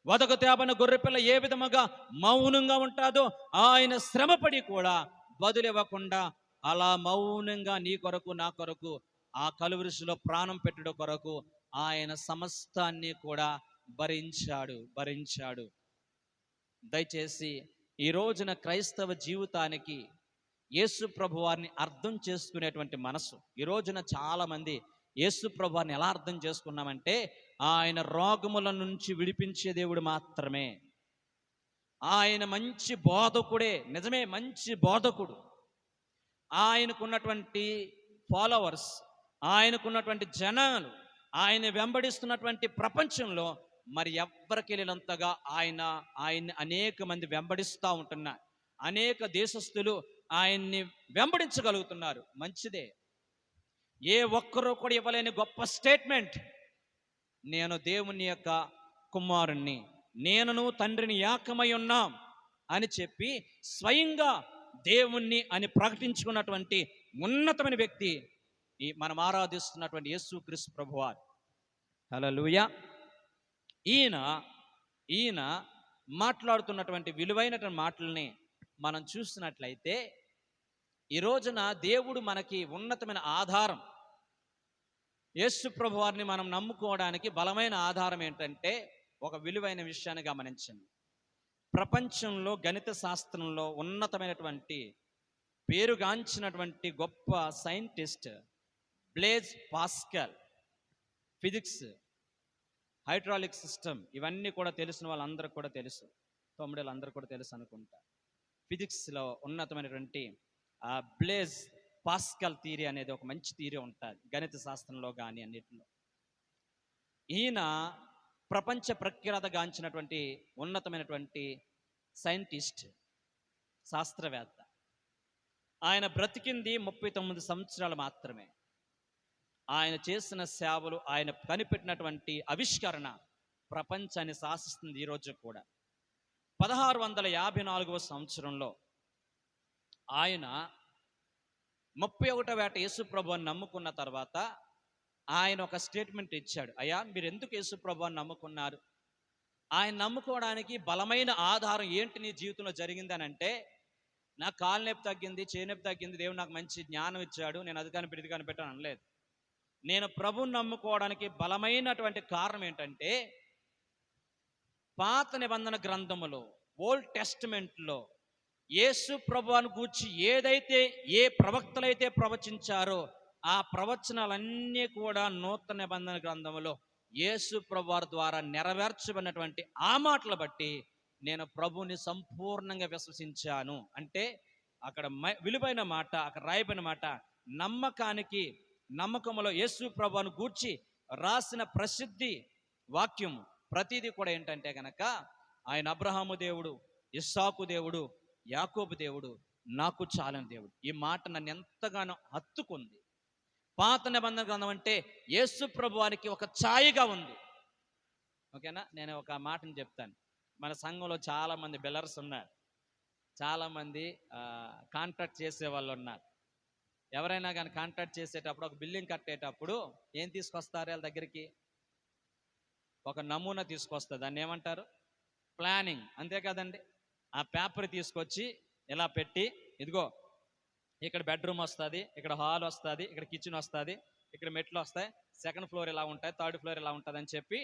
వదకు తేబడిన గొర్రెపిల్ల ఏ విధముగా మౌనంగా ఉంటాదో ఆయన శ్రమపడి కూడా బదులివ్వకుండా అలా మౌనంగా నీ కొరకు నా కొరకు ఆ కలువరిశిలో ప్రాణం పెట్టుట కొరకు ఆయన సమస్తాన్ని కూడా భరించాడు. దయచేసి ఈ రోజున క్రైస్తవ జీవితానికి యేసు ప్రభు వారిని అర్థం చేసుకునేటువంటి మనసు. ఈ రోజున చాలామంది యేసు ప్రభు వారిని ఎలా అర్థం చేసుకున్నామంటే ఆయన రోగముల నుంచి విడిపించే దేవుడు మాత్రమే. ఆయన మంచి బోధకుడే, నిజమే మంచి బోధకుడు. ఆయనకున్నటువంటి ఫాలోవర్స్, ఆయనకున్నటువంటి జనాలు, ఆయన వెంబడిస్తున్నటువంటి ప్రపంచంలో మరి ఎవ్వరికి వెళ్ళినంతగా ఆయన్ని అనేక మంది వెంబడిస్తూ ఉంటున్నారు. అనేక దేశస్థులు ఆయన్ని వెంబడించగలుగుతున్నారు. మంచిదే. ఏ ఒక్కరూ కూడా ఇవ్వలేని గొప్ప స్టేట్మెంట్, నేను దేవుని యొక్క కుమారుణ్ణి, నేనును తండ్రిని ఏకమై ఉన్నాం అని చెప్పి స్వయంగా దేవుణ్ణి అని ప్రకటించుకున్నటువంటి ఉన్నతమైన వ్యక్తి ఈ మనం ఆరాధిస్తున్నటువంటి యేసుక్రీస్తు ప్రభువారు. హల్లెలూయా. ఈయన మాట్లాడుతున్నటువంటి విలువైనటువంటి మాటల్ని మనం చూసినట్లయితే ఈ రోజున దేవుడు మనకి ఉన్నతమైన ఆధారం. యేసు ప్రభువారిని మనం నమ్ముకోవడానికి బలమైన ఆధారం ఏంటంటే ఒక విలువైన విషయాన్ని గమనించండి. ప్రపంచంలో గణిత శాస్త్రంలో ఉన్నతమైనటువంటి పేరుగాంచినటువంటి గొప్ప scientist blaze pascal, physics, hydraulic system ఇవన్నీ కూడా తెలిసిన వాళ్ళందరికీ కూడా తెలుసు, తమ్ముళ్ళందరూ కూడా తెలుసు అనుకుంటా. ఫిజిక్స్లో ఉన్నతమైనటువంటి బ్లేజ్ పాస్కల్ థియరీ అనేది ఒక మంచి థియరీ ఉంటుంది గణిత శాస్త్రంలో కానీ అన్నిటిలో. ఈయన ప్రపంచ ప్రఖ్యాతగాంచినటువంటి ఉన్నతమైనటువంటి సైంటిస్ట్, శాస్త్రవేత్త. ఆయన బ్రతికింది 39 సంవత్సరాలు మాత్రమే. ఆయన చేసిన సేవలు, ఆయన కనిపెట్టినటువంటి ఆవిష్కరణ ప్రపంచాన్ని శాసిస్తుంది ఈరోజు కూడా. 1654వ సంవత్సరంలో ఆయన 31వ ఏట యేసు ప్రభువుని నమ్ముకున్న తర్వాత ఆయన ఒక స్టేట్మెంట్ ఇచ్చాడు. అయ్యా, మీరు ఎందుకు యేసు ప్రభువుని నమ్ముకున్నారు? ఆయన నమ్ముకోవడానికి బలమైన ఆధారం ఏంటి నీ జీవితంలో జరిగింది అని అంటే, నా కాలు నొప్పి తగ్గింది, చేనొప్పి తగ్గింది, దేవుడు నాకు మంచి జ్ఞానం ఇచ్చాడు, నేను అది కనిపెట్టి ఇది కనిపెట్టాను అనలేదు. నేను ప్రభువుని నమ్ముకోవడానికి బలమైనటువంటి కారణం ఏంటంటే పాత నిబంధన గ్రంథములో, ఓల్డ్ టెస్టిమెంట్లో యేసు ప్రభువుని గూర్చి ఏదైతే ఏ ప్రవక్తలైతే ప్రవచించారో ఆ ప్రవచనాలన్నీ కూడా నూతన నిబంధన గ్రంథములో యేసు ప్రభువారి ద్వారా నెరవేర్చబడినటువంటి ఆ మాటలు బట్టి నేను ప్రభువుని సంపూర్ణంగా విశ్వసించాను. అంటే అక్కడ విలువైన మాట, అక్కడ రాయబడిన మాట, నమ్మకములో యేసు ప్రభువుని గూర్చి రాసిన ప్రసిద్ధి వాక్యము ప్రతిదీ కూడా ఏంటంటే గనక ఆయన అబ్రహాము దేవుడు, ఇస్సాకు దేవుడు, యాకోబు దేవుడు, నాకు చాలని దేవుడు. ఈ మాట నన్ను ఎంతగానో హత్తుకుంది. పాత నిబంధన గ్రంథం అంటే యేసు ప్రభువానికి ఒక ఛాయగా ఉంది. ఓకేనా? నేను ఒక మాటను చెప్తాను. మన సంఘంలో చాలామంది బిల్లర్స్ ఉన్నారు, చాలామంది కాంట్రాక్ట్ చేసే వాళ్ళు ఉన్నారు. ఎవరైనా కానీ కాంట్రాక్ట్ చేసేటప్పుడు, ఒక బిల్డింగ్ కట్టేటప్పుడు ఏం తీసుకొస్తారు వాళ్ళ దగ్గరికి? ఒక నమూనా తీసుకొస్తుంది. దాన్ని ఏమంటారు? ప్లానింగ్. అంతే కదండి. ఆ పేపర్ తీసుకొచ్చి ఇలా పెట్టి, ఇదిగో ఇక్కడ బెడ్రూమ్ వస్తుంది, ఇక్కడ హాల్ వస్తుంది, ఇక్కడ కిచెన్ వస్తుంది, ఇక్కడ మెట్లు వస్తాయి, సెకండ్ ఫ్లోర్ ఇలా ఉంటాయి, థర్డ్ ఫ్లోర్ ఇలా ఉంటుంది అని చెప్పి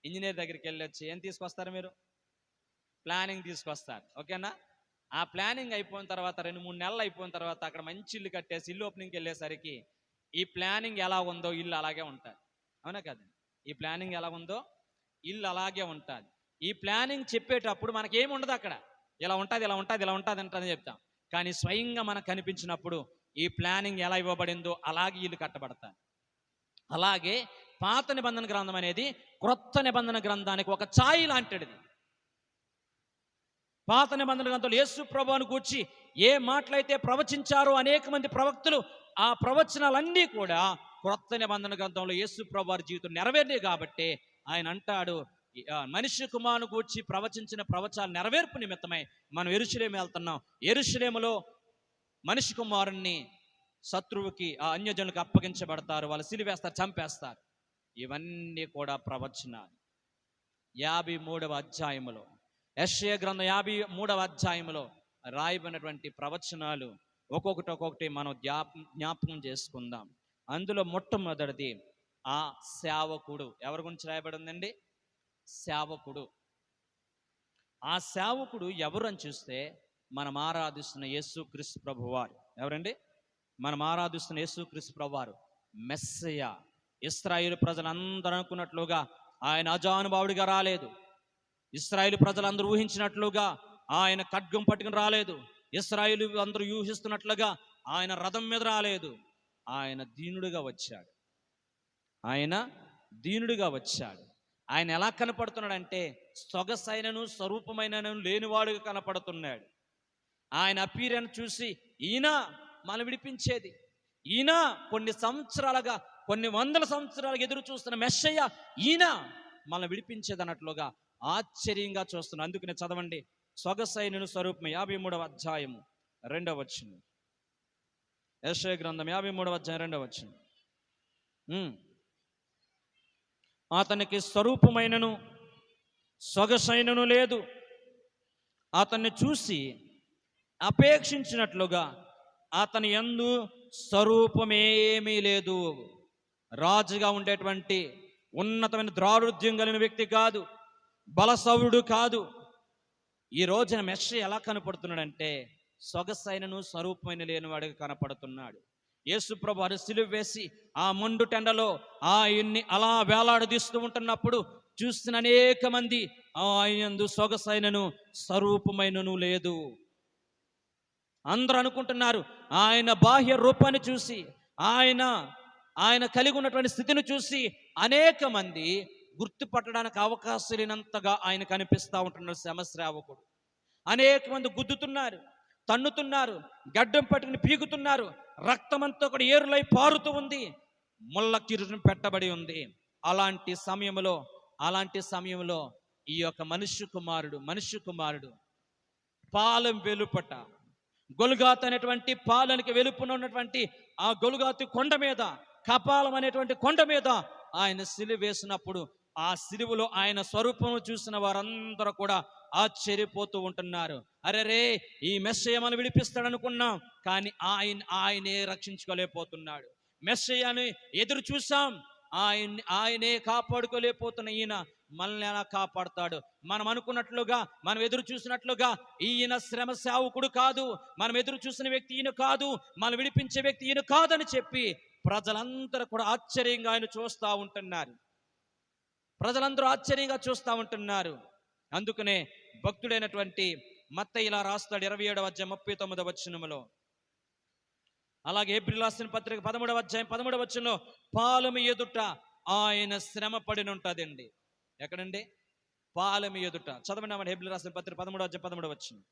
ఇంజనీర్ దగ్గరికి వెళ్ళొచ్చి ఏం తీసుకొస్తారు మీరు? ప్లానింగ్ తీసుకొస్తారు. ఓకేనా? ఆ ప్లానింగ్ అయిపోయిన తర్వాత 2-3 నెలలు అయిపోయిన తర్వాత అక్కడ మంచి ఇల్లు కట్టేసి ఇల్లు ఓపెనింగ్కి వెళ్ళేసరికి ఈ ప్లానింగ్ ఎలా ఉందో ఇల్లు అలాగే ఉంటుంది. అవునా కదండి? ఈ ప్లానింగ్ ఎలా ఉందో ఇల్లు అలాగే ఉంటుంది. ఈ ప్లానింగ్ చెప్పేటప్పుడు మనకేమి ఉండదు అక్కడ. ఇలా ఉంటుంది, ఇలా ఉంటుంది, ఇలా ఉంటుంది అంటని చెప్తాం. కానీ స్వయంగా మనకు కనిపించినప్పుడు ఈ ప్లానింగ్ ఎలా ఇవ్వబడిందో అలాగే ఇల్లు కట్టబడతాయి. అలాగే పాత నిబంధన గ్రంథం అనేది క్రొత్త నిబంధన గ్రంథానికి ఒక ఛాయి లాంటిది. పాత నిబంధన గ్రంథంలో యేసు ప్రభువును గూర్చి ఏ మాటలైతే ప్రవచించారో అనేక మంది ప్రవక్తలు, ఆ ప్రవచనాలన్నీ కూడా క్రొత్త నిబంధన గ్రంథంలో యేసు ప్రభు వారి జీవితం నెరవేరినాయి. కాబట్టి ఆయన అంటాడు, మనిషి కుమారుని గూర్చి ప్రవచించిన ప్రవచనాలు నెరవేర్పు నిమిత్తమై మనం యెరూషలేము వెళ్తున్నాం. యెరూషలేములో మనిషి కుమారుణ్ణి శత్రువుకి, ఆ అన్యజనులకు అప్పగించబడతారు, వాళ్ళు సిలువేస్తారు, చంపేస్తారు. ఇవన్నీ కూడా ప్రవచనాలు. 53వ అధ్యాయములో, యెషయా గ్రంథం 53వ అధ్యాయంలో రాయబడినటువంటి ప్రవచనాలు ఒక్కొక్కటి మనం జ్ఞాపకం చేసుకుందాం. అందులో మొట్టమొదటిది ఆ సేవకుడు. ఎవరి గురించి రాయబడి ఉందండి? సేవకుడు. ఆ సేవకుడు ఎవరు అని చూస్తే మనం ఆరాధిస్తున్న యేసుక్రీస్తు ప్రభువారు. ఎవరండి? మనం ఆరాధిస్తున్న యేసుక్రీస్తు ప్రభువారు మెస్సయ్య. ఇశ్రాయేలు ప్రజలందరూ అనుకున్నట్లుగా ఆయన అజానుభావుడిగా రాలేదు. ఇశ్రాయేలు ప్రజలందరూ ఊహించినట్లుగా ఆయన ఖడ్గం పట్టుకుని రాలేదు. ఇశ్రాయేలు అందరూ ఊహిస్తున్నట్లుగా ఆయన రథం మీద రాలేదు. ఆయన దీనుడిగా వచ్చాడు. ఆయన దీనుడిగా వచ్చాడు. ఆయన ఎలా కనపడుతున్నాడంటే సొగసైనను స్వరూపమైనను లేనివాడుగా కనపడుతున్నాడు. ఆయన అపీరెన్స్ చూసి ఈయన మనం విడిపించేది, ఈయన కొన్ని సంవత్సరాలుగా, కొన్ని వందల సంవత్సరాలుగా ఎదురు చూస్తున్న మెస్సయ్య, ఈయన మనం విడిపించేది అన్నట్లుగా ఆశ్చర్యంగా చూస్తున్నాం. అందుకనే చదవండి, సొగసైనను స్వరూపం 53వ అధ్యాయము 2వ వచనం. యెషయా గ్రంథం 53వ అధ్యాయం 2వ వచనం. అతనికి స్వరూపమైనను సొగసైనను లేదు, అతన్ని చూసి అపేక్షించినట్లుగా అతని యందు స్వరూపమేమీ లేదు. రాజుగా ఉండేటువంటి ఉన్నతమైన ద్రారుద్యం కలిగిన వ్యక్తి కాదు, బలసవుడు కాదు. ఈ రోజున మెస్సయ్య ఎలా కనపడుతున్నాడంటే సొగసైనను స్వరూపమైన లేనివాడిగా కనపడుతున్నాడు. యేసుప్రభు వారు సిలువ వేసి ఆ మండు టెండలో ఆయన్ని అలా వేలాడదీస్తూ ఉంటున్నప్పుడు చూసిన అనేక మంది ఆయనందు సొగసైనను స్వరూపమైనను లేదు. అందరూ అనుకుంటున్నారు ఆయన బాహ్య రూపాన్ని చూసి, ఆయన కలిగి ఉన్నటువంటి స్థితిని చూసి అనేక మంది గుర్తుపట్టడానికి అవకాశం లేనంతగా ఆయన కనిపిస్తూ ఉంటున్నారు శ్రమశ్రావకుడు. అనేక మంది గుద్దుతున్నారు, తన్నుతున్నారు, గడ్డం పట్టుకుని పీకుతున్నారు, రక్తమంతా కూడా ఏరులై పారుతూ ఉంది, ముళ్ళ కిరీటం పెట్టబడి ఉంది. అలాంటి సమయంలో ఈ యొక్క మనుష్య కుమారుడు పాలెం వెలుపట గొల్గాతు అనేటువంటి పాలెనికి వెలుపున ఉన్నటువంటి ఆ గొల్గాతు కొండ మీద, కపాలం అనేటువంటి కొండ మీద ఆయన సిలువ వేసినప్పుడు ఆ సిలువలో ఆయన స్వరూపము చూసిన వారందరూ కూడా ఆశ్చర్యపోతూ ఉంటున్నారు. అరెరే, ఈ మెస్సయ్య మనం విడిపిస్తాడనుకున్నాం, కానీ ఆయనే రక్షించుకోలేకపోతున్నాడు. మెస్సయ్యని ఎదురు చూసాం, ఆయనే కాపాడుకోలేకపోతున్న ఈయన మనల్ని ఎలా కాపాడుతాడు? మనం అనుకున్నట్లుగా, మనం ఎదురు చూసినట్లుగా ఈయన శ్రమ సేవకుడు కాదు, మనం ఎదురు చూసిన వ్యక్తి ఈయన కాదు, మనం విడిపించే వ్యక్తి ఈయన కాదని చెప్పి ప్రజలందరూ కూడా ఆశ్చర్యంగా ఆయన చూస్తూ ఉంటున్నారు. అందుకనే భక్తుడైనటువంటి మత్తయి ఇలా రాస్తాడు 27వ అధ్యాయం 39వ వచనములో. అలాగే ఏప్రిల్ రాసిన పత్రిక 13వ అధ్యాయం 13వ వచనంలో పాలెము ఎదుట ఆయన శ్రమ పడిన ఉంటుందండి. ఎక్కడండి? పాలెము ఎదుట. చదవండి అన్నమాట. ఏప్రిల్ రాసిన పత్రిక 13వ అధ్యాయం 13వ వచనం.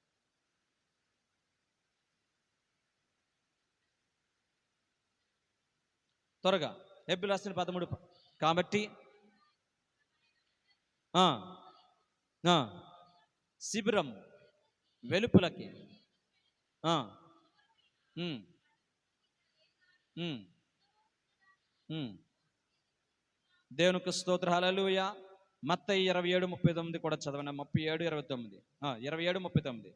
త్వరగా ఏప్రిల్ రాసిన 13. కాబట్టి శిబిరం వెలుపులకి ఉమ్, ఉమ్. దేవునికి స్తోత్ర, హల్లెలూయా. మత్తయి 27:39 కూడా చదవండి. 37:29, 27:39.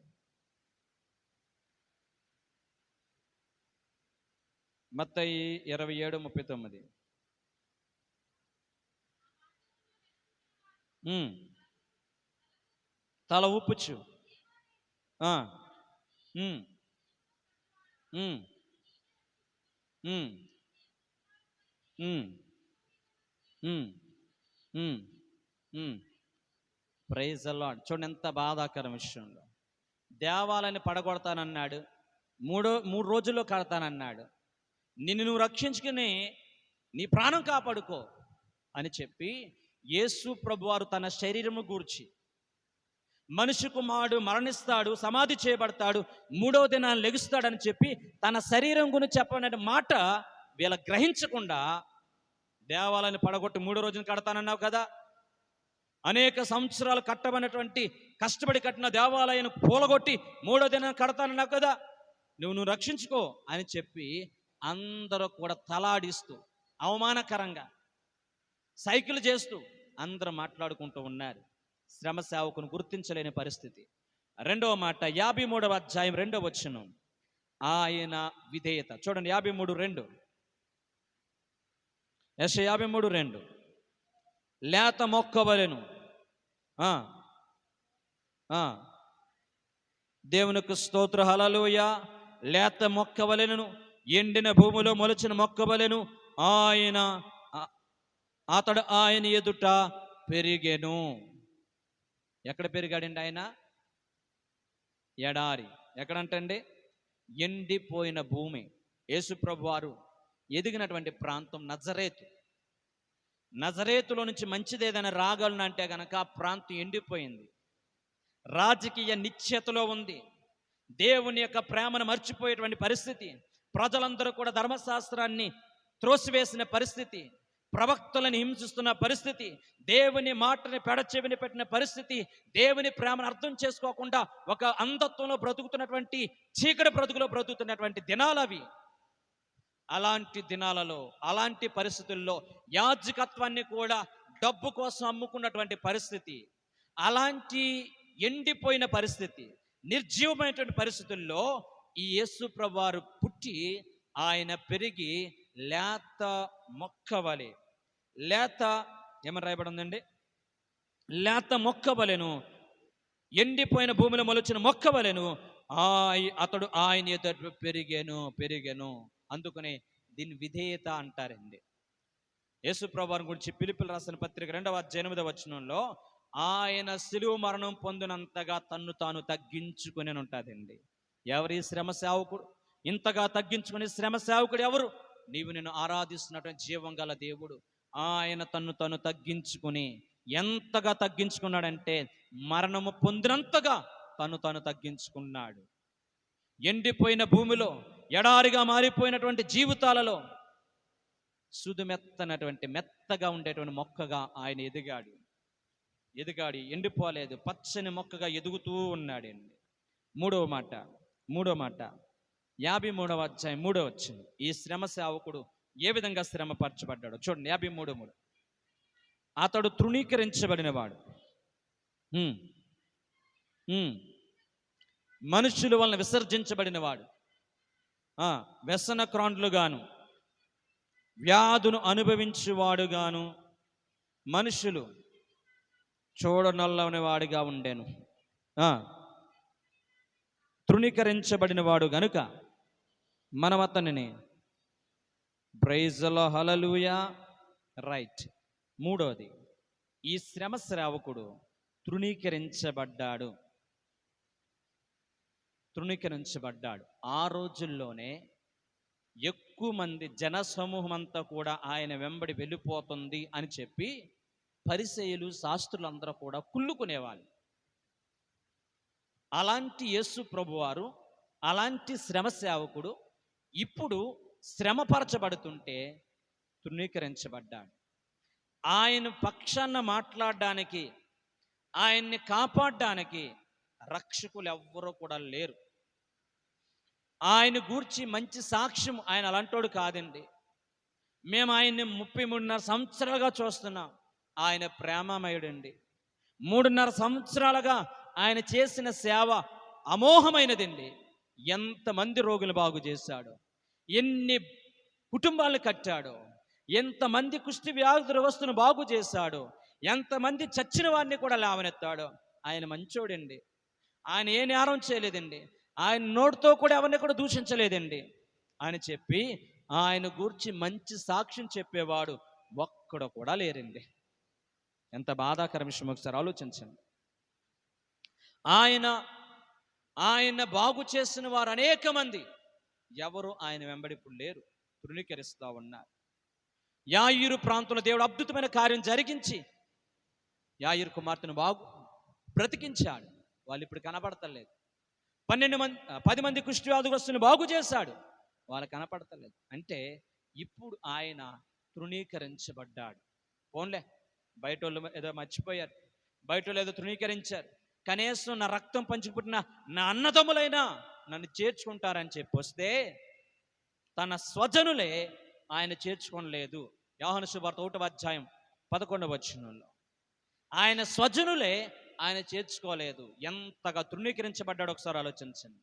మత్తయి 27:39. తల ఊపుచ్చు. ఆ, ఉమ్, ఉమ్, ఉమ్, ఉమ్, ఉమ్, ఉమ్, ఉమ్. Praise the Lord. చూడండి ఎంత బాధాకరం విషయంలో. దేవాలయాన్ని పడగొడతానన్నాడు, మూడు రోజుల్లో కడతానన్నాడు. నిన్ను నువ్వు రక్షించుకుని నీ ప్రాణం కాపాడుకో అని చెప్పి యేసు ప్రభువారు తన శరీరము గూర్చి, మనిషి కుమారుడు మరణిస్తాడు, సమాధి చేయబడతాడు, మూడవ దినాన్ని లెగుస్తాడని చెప్పి తన శరీరం గురించి చెప్పిన మాట వీళ్ళ గ్రహించకుండా దేవాలయాన్ని పడగొట్టి మూడో రోజున కడతానన్నావు కదా, అనేక సంవత్సరాలు కట్టబడినటువంటి కష్టపడి కట్టిన దేవాలయాన్ని పూలగొట్టి మూడో దినాన్ని కడతానన్నావు కదా, నువ్వు రక్షించుకో అని చెప్పి అందరూ కూడా తలాడిస్తూ అవమానకరంగా సైకిల్ చేస్తూ అందరూ మాట్లాడుకుంటూ ఉన్నారు. శ్రమ సేవకును గుర్తించలేని పరిస్థితి. రెండవ మాట 53వ అధ్యాయం 2వ వచనం, ఆయన విధేయత. చూడండి 53:2, యెషయా 53:2. లేత మొక్కవలెను, దేవునికి స్తోత్ర, హల్లెలూయా. లేత మొక్కవలెను, ఎండిన భూమిలో మొలచిన మొక్కవలెను అతడు ఆయన ఎదుట పెరిగెను. ఎక్కడ పెరిగాడండి ఆయన? ఎడారి. ఎక్కడంటండి? ఎండిపోయిన భూమి. యేసు ప్రభు వారు ఎదిగినటువంటి ప్రాంతం నజరేతు. నజరేతులో నుంచి మంచిది ఏదైనా రాగలను అంటే గనక ఆ ప్రాంతం ఎండిపోయింది. రాజకీయ నిశ్చయతలో ఉంది. దేవుని యొక్క ప్రేమను మర్చిపోయేటువంటి పరిస్థితి. ప్రజలందరూ కూడా ధర్మశాస్త్రాన్ని త్రోసివేసిన పరిస్థితి, ప్రవక్తలను హింసిస్తున్న పరిస్థితి, దేవుని మాటని పెడచెవిని పెట్టిన పరిస్థితి, దేవుని ప్రేమను అర్థం చేసుకోకుండా ఒక అంధత్వంలో బ్రతుకుతున్నటువంటి, చీకటి బ్రతుకులో బ్రతుకుతున్నటువంటి దినాలవి. అలాంటి దినాలలో, అలాంటి పరిస్థితుల్లో యాజకత్వాన్ని కూడా డబ్బు కోసం అమ్ముకున్నటువంటి పరిస్థితి, అలాంటి ఎండిపోయిన పరిస్థితి, నిర్జీవమైనటువంటి పరిస్థితుల్లో ఈ యేసు ప్రభువారు పుట్టి ఆయన పెరిగి లేత మొక్కవలె, లేత ఏమని రాయబడి ఉందండి? లేత మొక్కవలెను, ఎండిపోయిన భూమిలో మొలిచిన మొక్కవలెను అతడు ఆయన ఎదుట పెరిగెను. అందుకనే దీన్ని విధేయత అంటారండి. యేసు ప్రభువారి గురించి ఫిలిప్పీయులకు రాసిన పత్రిక 2వ అధ్యాయం 8వ వచనంలో ఆయన శిలువ మరణం పొందినంతగా తన్ను తాను తగ్గించుకుని ఉంటుందండి. ఎవరి శ్రమ సేవకుడు? ఇంతగా తగ్గించుకుని శ్రమ సేవకుడు ఎవరు? నీవు నిన్ను ఆరాధిస్తున్నటువంటి జీవం గల దేవుడు. ఆయన తన్ను తాను తగ్గించుకుని, ఎంతగా తగ్గించుకున్నాడంటే మరణము పొందినంతగా తాను తగ్గించుకున్నాడు. ఎండిపోయిన భూమిలో, ఎడారిగా మారిపోయినటువంటి జీవితాలలో సుదుమెత్తనటువంటి, మెత్తగా ఉండేటువంటి మొక్కగా ఆయన ఎదిగాడు. ఎండిపోలేదు, పచ్చని మొక్కగా ఎదుగుతూ ఉన్నాడండి. మూడవ మాట 53వ అధ్యాయం 3వ వచనం. ఈ శ్రమ సేవకుడు ఏ విధంగా శ్రమపరచబడ్డాడు చూడండి. 53:3. అతడు తృణీకరించబడినవాడు, మనుషుల వలన విసర్జించబడినవాడు, వ్యసన క్రాండ్లుగాను, వ్యాధును అనుభవించువాడుగాను, మనుషులు చూడనొల్లని వాడిగా ఉండెను. తృణీకరించబడిన వాడు గనుక మనం అతనిని, praise the Lord, hallelujah, right. మూడోది, ఈ శ్రమ సేవకుడు తృణీకరించబడ్డాడు. ఆ రోజుల్లోనే ఎక్కువ మంది జనసమూహం అంతా కూడా ఆయన వెంబడి వెళ్ళిపోతుంది అని చెప్పి పరిసయ్యులు, శాస్త్రులందరూ కూడా కుళ్ళుకునేవాళ్ళు. అలాంటి యేసు ప్రభువారు, అలాంటి శ్రమ సేవకుడు ఇప్పుడు శ్రమపరచబడుతుంటే తృణీకరించబడ్డాడు. ఆయన పక్షాన మాట్లాడడానికి, ఆయన్ని కాపాడడానికి రక్షకులు ఎవ్వరూ కూడా లేరు. ఆయన గూర్చి మంచి సాక్ష్యం ఆయన అలాంటోడు కాదండి. మేము ఆయన్ని 33.5 సంవత్సరాలుగా చూస్తున్నాం. ఆయన ప్రేమమయుడండి. 3.5 సంవత్సరాలుగా ఆయన చేసిన సేవ అమోఘమైనదండి. ఎంతమంది రోగులు బాగు చేశాడో, ఎన్ని కుటుంబాలను కట్టాడో, ఎంతమంది కుష్టి వ్యాధిగ్రస్తులను బాగు చేశాడో, ఎంతమంది చచ్చిన వారిని కూడా లేవనెత్తాడో. ఆయన మంచోడండి. ఆయన ఏ నేరం చేయలేదండి. ఆయన నోటితో కూడా ఎవరిని కూడా దూషించలేదండి అని చెప్పి ఆయన గూర్చి మంచి సాక్ష్యం చెప్పేవాడు ఒక్కడు కూడా లేరండి. ఎంత బాధాకర విషయం ఒకసారి ఆలోచించండి. ఆయన ఆయన బాగు చేసిన వారు అనేక మంది ఎవరు ఆయన వెంబడి ఇప్పుడు లేరు, తృణీకరిస్తూ ఉన్నారు. యాయీరు ప్రాంతంలో దేవుడు అద్భుతమైన కార్యం జరిగించి యాయీరు కుమార్తెను బ్రతికించాడు. వాళ్ళు ఇప్పుడు కనపడతలేదు. 10 మంది కుష్ఠవ్యాధిగ్రస్తులను బాగు చేశాడు. వాళ్ళు కనపడతలేదు. అంటే ఇప్పుడు ఆయన తృణీకరించబడ్డాడు. పోన్లే, బయట వాళ్ళు ఏదో మర్చిపోయారు, బయట వాళ్ళు ఏదో తృణీకరించారు, కనీసం నా రక్తం పంచిపుట్టిన నా అన్నదమ్ములైనా నన్ను చేర్చుకుంటారని చెప్పి వస్తే తన స్వజనులే ఆయన చేర్చుకోలేదు. యోహాను సువార్త 1వ అధ్యాయం 11వ వచనంలో ఆయన స్వజనులే ఆయన చేర్చుకోలేదు. ఎంతగా తృణీకరించబడ్డాడు ఒకసారి ఆలోచించండి.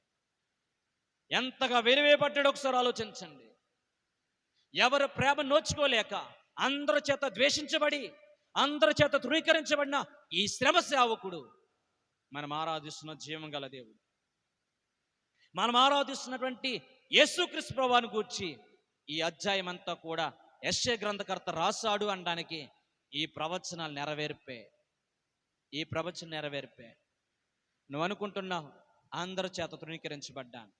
ఎంతగా వెలివేయబడ్డాడు ఒకసారి ఆలోచించండి. ఎవరు ప్రేమ నోచుకోలేక అందరి చేత ద్వేషించబడి అందరి చేత తృణీకరించబడిన ఈ శ్రమ సేవకుడు మనం ఆరాధిస్తున్న జీవం గల దేవుడు, మనం ఆరాధిస్తున్నటువంటి యేసుక్రీస్తు ప్రభువుని గూర్చి ఈ అధ్యాయం అంతా కూడా యెషయా గ్రంథకర్త రాశాడు అనడానికి ఈ ప్రవచనాలు నెరవేర్పే. ఈ ప్రవచనం నెరవేర్పే. నువ్వు అనుకుంటున్నావు అందరి చేత తృణీకరించబడ్డాను,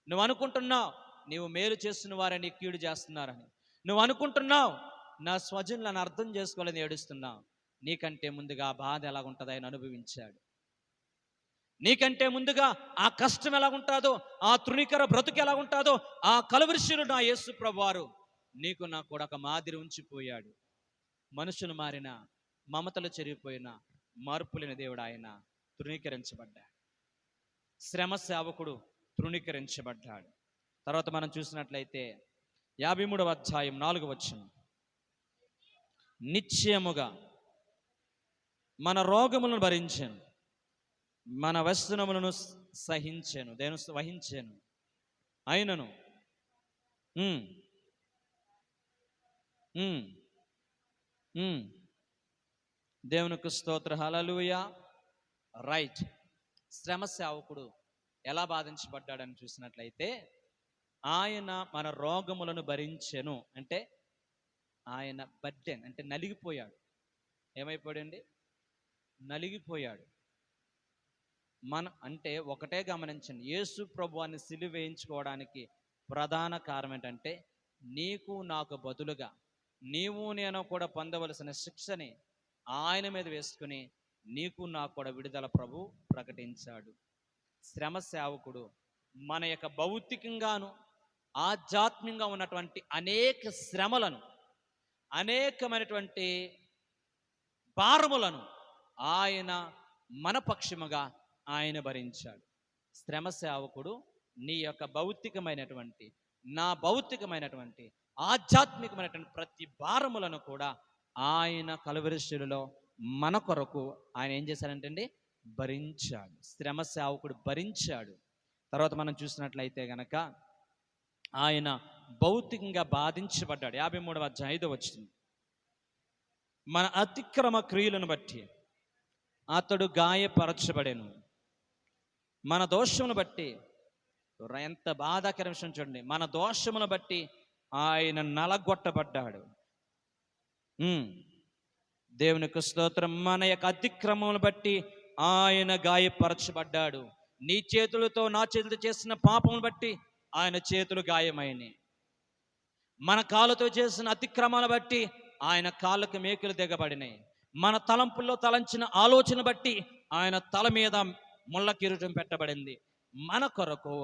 నువ్వు అనుకుంటున్నావు నీవు మేలు చేస్తున్న వారని కీడు చేస్తున్నారని, నువ్వు అనుకుంటున్నావు నా స్వజనులను అర్థం చేసుకోలేని ఏడుస్తున్నావు. నీకంటే ముందుగా ఆ బాధ ఎలాగుంటుందో ఆయన అనుభవించాడు. నీకంటే ముందుగా ఆ కష్టం ఎలాగుంటుందో, ఆ తృణీకర బ్రతుకు ఎలాగుంటుందో, ఆ కలవరిశీలు నా యేసు ప్రభువారు నీకు నాకు కూడా ఒక మాదిరి ఉంచిపోయాడు. మనుషులు మారిన, మమతలు చెరిగిపోయిన, మార్పులేని దేవుడు ఆయన తృణీకరించబడ్డాడు. శ్రమ సేవకుడు తృణీకరించబడ్డాడు. తర్వాత మనం చూసినట్లయితే 53వ అధ్యాయం 4వ వచనం, నిశ్చయముగా మన రోగములను భరించాను, మన వ్యసనములను సహించాను, వహించాను, అయినను దేవునికి స్తోత్ర, హల్లెలూయా. రైట్. శ్రమ సేవకుడు ఎలా బాధించబడ్డాడని చూసినట్లయితే ఆయన మన రోగములను భరించెను అంటే ఆయన బర్డెన్ అంటే నలిగిపోయాడు. ఏమైపోయాడండి? నలిగిపోయాడు. అంటే ఒకటే గమనించండి, యేసు ప్రభువాన్ని సిలువ వేయించుకోవడానికి ప్రధాన కారణం ఏంటంటే నీకు నాకు బదులుగా నీవు నేను కూడా పొందవలసిన శిక్షని ఆయన మీద వేసుకుని నీకు నాకు కూడా విడుదల ప్రభు ప్రకటించాడు. శ్రమ సేవకుడు మన యొక్క భౌతికంగాను ఆధ్యాత్మికంగా ఉన్నటువంటి అనేక శ్రమలను, అనేకమైనటువంటి భారములను ఆయన మన పక్షముగా ఆయన భరించాడు. శ్రమ సేవకుడు నీ యొక్క భౌతికమైనటువంటి, నా భౌతికమైనటువంటి, ఆధ్యాత్మికమైనటువంటి ప్రతి భారములను కూడా ఆయన కలువరిశిలులో మన కొరకు ఆయన ఏం చేశాడంటే భరించాడు. శ్రమ సేవకుడు భరించాడు. తర్వాత మనం చూసినట్లయితే గనక ఆయన భౌతికంగా బాధించబడ్డాడు. 53వ అధ్యాయం 5వ వచనం, మన అతిక్రమ క్రియలను బట్టి అతడు గాయపరచబడెను, మన దోషమును బట్టి. ఎంత బాధాకర విషయం చూడండి, మన దోషమును బట్టి ఆయన నలగొట్టబడ్డాడు. దేవునికి స్తోత్రం. మన యొక్క అతిక్రమమును బట్టి ఆయన గాయపరచబడ్డాడు. నీ చేతులతో నా చేతులతో చేసిన పాపమును బట్టి ఆయన చేతులు గాయమైనవి. మన కాళ్ళతో చేసిన అతిక్రమాలను బట్టి ఆయన కాళ్ళకు మేకులు దిగబడినాయి. మన తలంపుల్లో తలంచిన ఆలోచన బట్టి ఆయన తల మీద ముళ్ళ కిరీటం పెట్టబడింది. మన కొరకు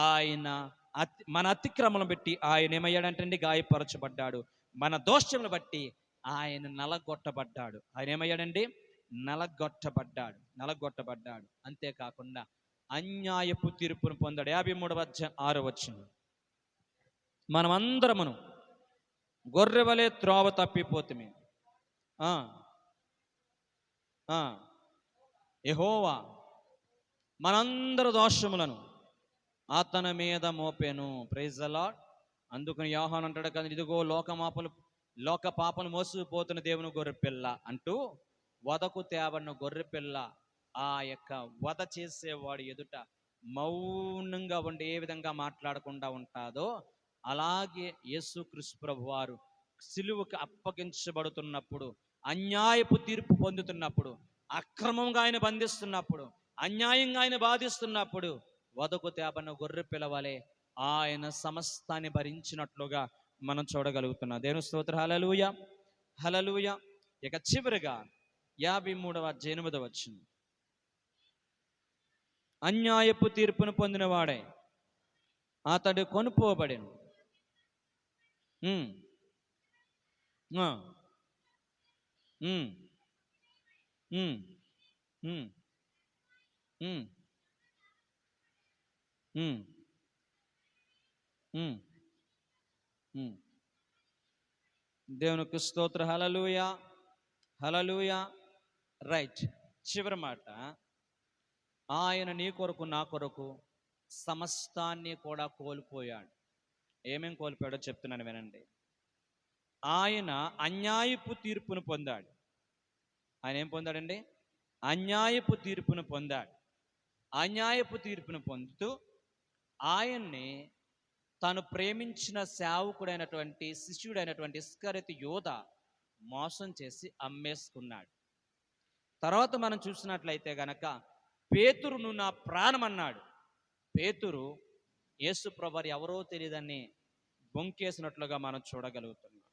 ఆయన మన అతిక్రమలను బట్టి ఆయన ఏమయ్యాడంటే గాయపరచబడ్డాడు. మన దోషములను బట్టి ఆయన నలగొట్టబడ్డాడు. ఆయన ఏమయ్యాడండి? నలగొట్టబడ్డాడు. అంతేకాకుండా అన్యాయపు తీర్పును పొందాడు. 53:6 మనమందరమును గొర్రెవలే త్రోవ తప్పిపోతుమే. ఆ, ఆ, యెహోవా మనందరి దోషములను అతని మీద మోపెను. Praise the lord. అందుకని యోహాను అంటాడు కదా, ఇదిగో లోక పాపలు మోసుకుపోతున్న దేవుని గొర్రెపిల్ల అంటూ, వదకు తేబడిన గొర్రెపిల్ల ఆ యొక్క వధ చేసేవాడు ఎదుట మౌనంగా ఉండి ఏ విధంగా మాట్లాడకుండా ఉంటాదో, అలాగే యేసుక్రీస్తు ప్రభువారు సిలువకు అప్పగించబడుతున్నప్పుడు, అన్యాయపు తీర్పు పొందుతున్నప్పుడు, అక్రమంగా ఆయన బంధిస్తున్నప్పుడు, అన్యాయంగా ఆయన బాధిస్తున్నప్పుడు, వదకు తేబడిన గొర్రె పిల్లవలే ఆయన సమస్తాన్ని భరించినట్లుగా మనం చూడగలుగుతున్నాం. దేవుని స్తోత్రం. హల్లెలూయా, హల్లెలూయా. ఇక చివరిగా 53:8 అన్యాయపు తీర్పును పొందినవాడే అతడు కొనుపోబడెను. ఆ, ఉమ్, ఉమ్, ఉమ్, ఉమ్, ఉమ్, ఉమ్, ఉమ్. దేవునికి స్తోత్ర. హల్లెలూయా, హల్లెలూయా. రైట్. చివరి మాట, ఆయన నీ కొరకు నా కొరకు సమస్తాన్ని కూడా కోల్పోయాడు. ఏమేం కోల్పోయాడో చెప్తున్నాను వినండి. ఆయన అన్యాయపు తీర్పును పొందాడు. ఆయన ఏం పొందాడండి? అన్యాయపు తీర్పును పొందాడు. అన్యాయపు తీర్పును పొందుతూ ఆయన్ని తాను ప్రేమించిన సేవకుడైనటువంటి శిష్యుడైనటువంటి ఇస్కరియోతు యోధ మోసం చేసి అమ్మేసుకున్నాడు. తర్వాత మనం చూసినట్లయితే గనక పేతురును నా ప్రాణం అన్నాడు. పేతురు యేసు ప్రభువారు ఎవరో తెలియదని బొంకేసినట్లుగా మనం చూడగలుగుతున్నాం.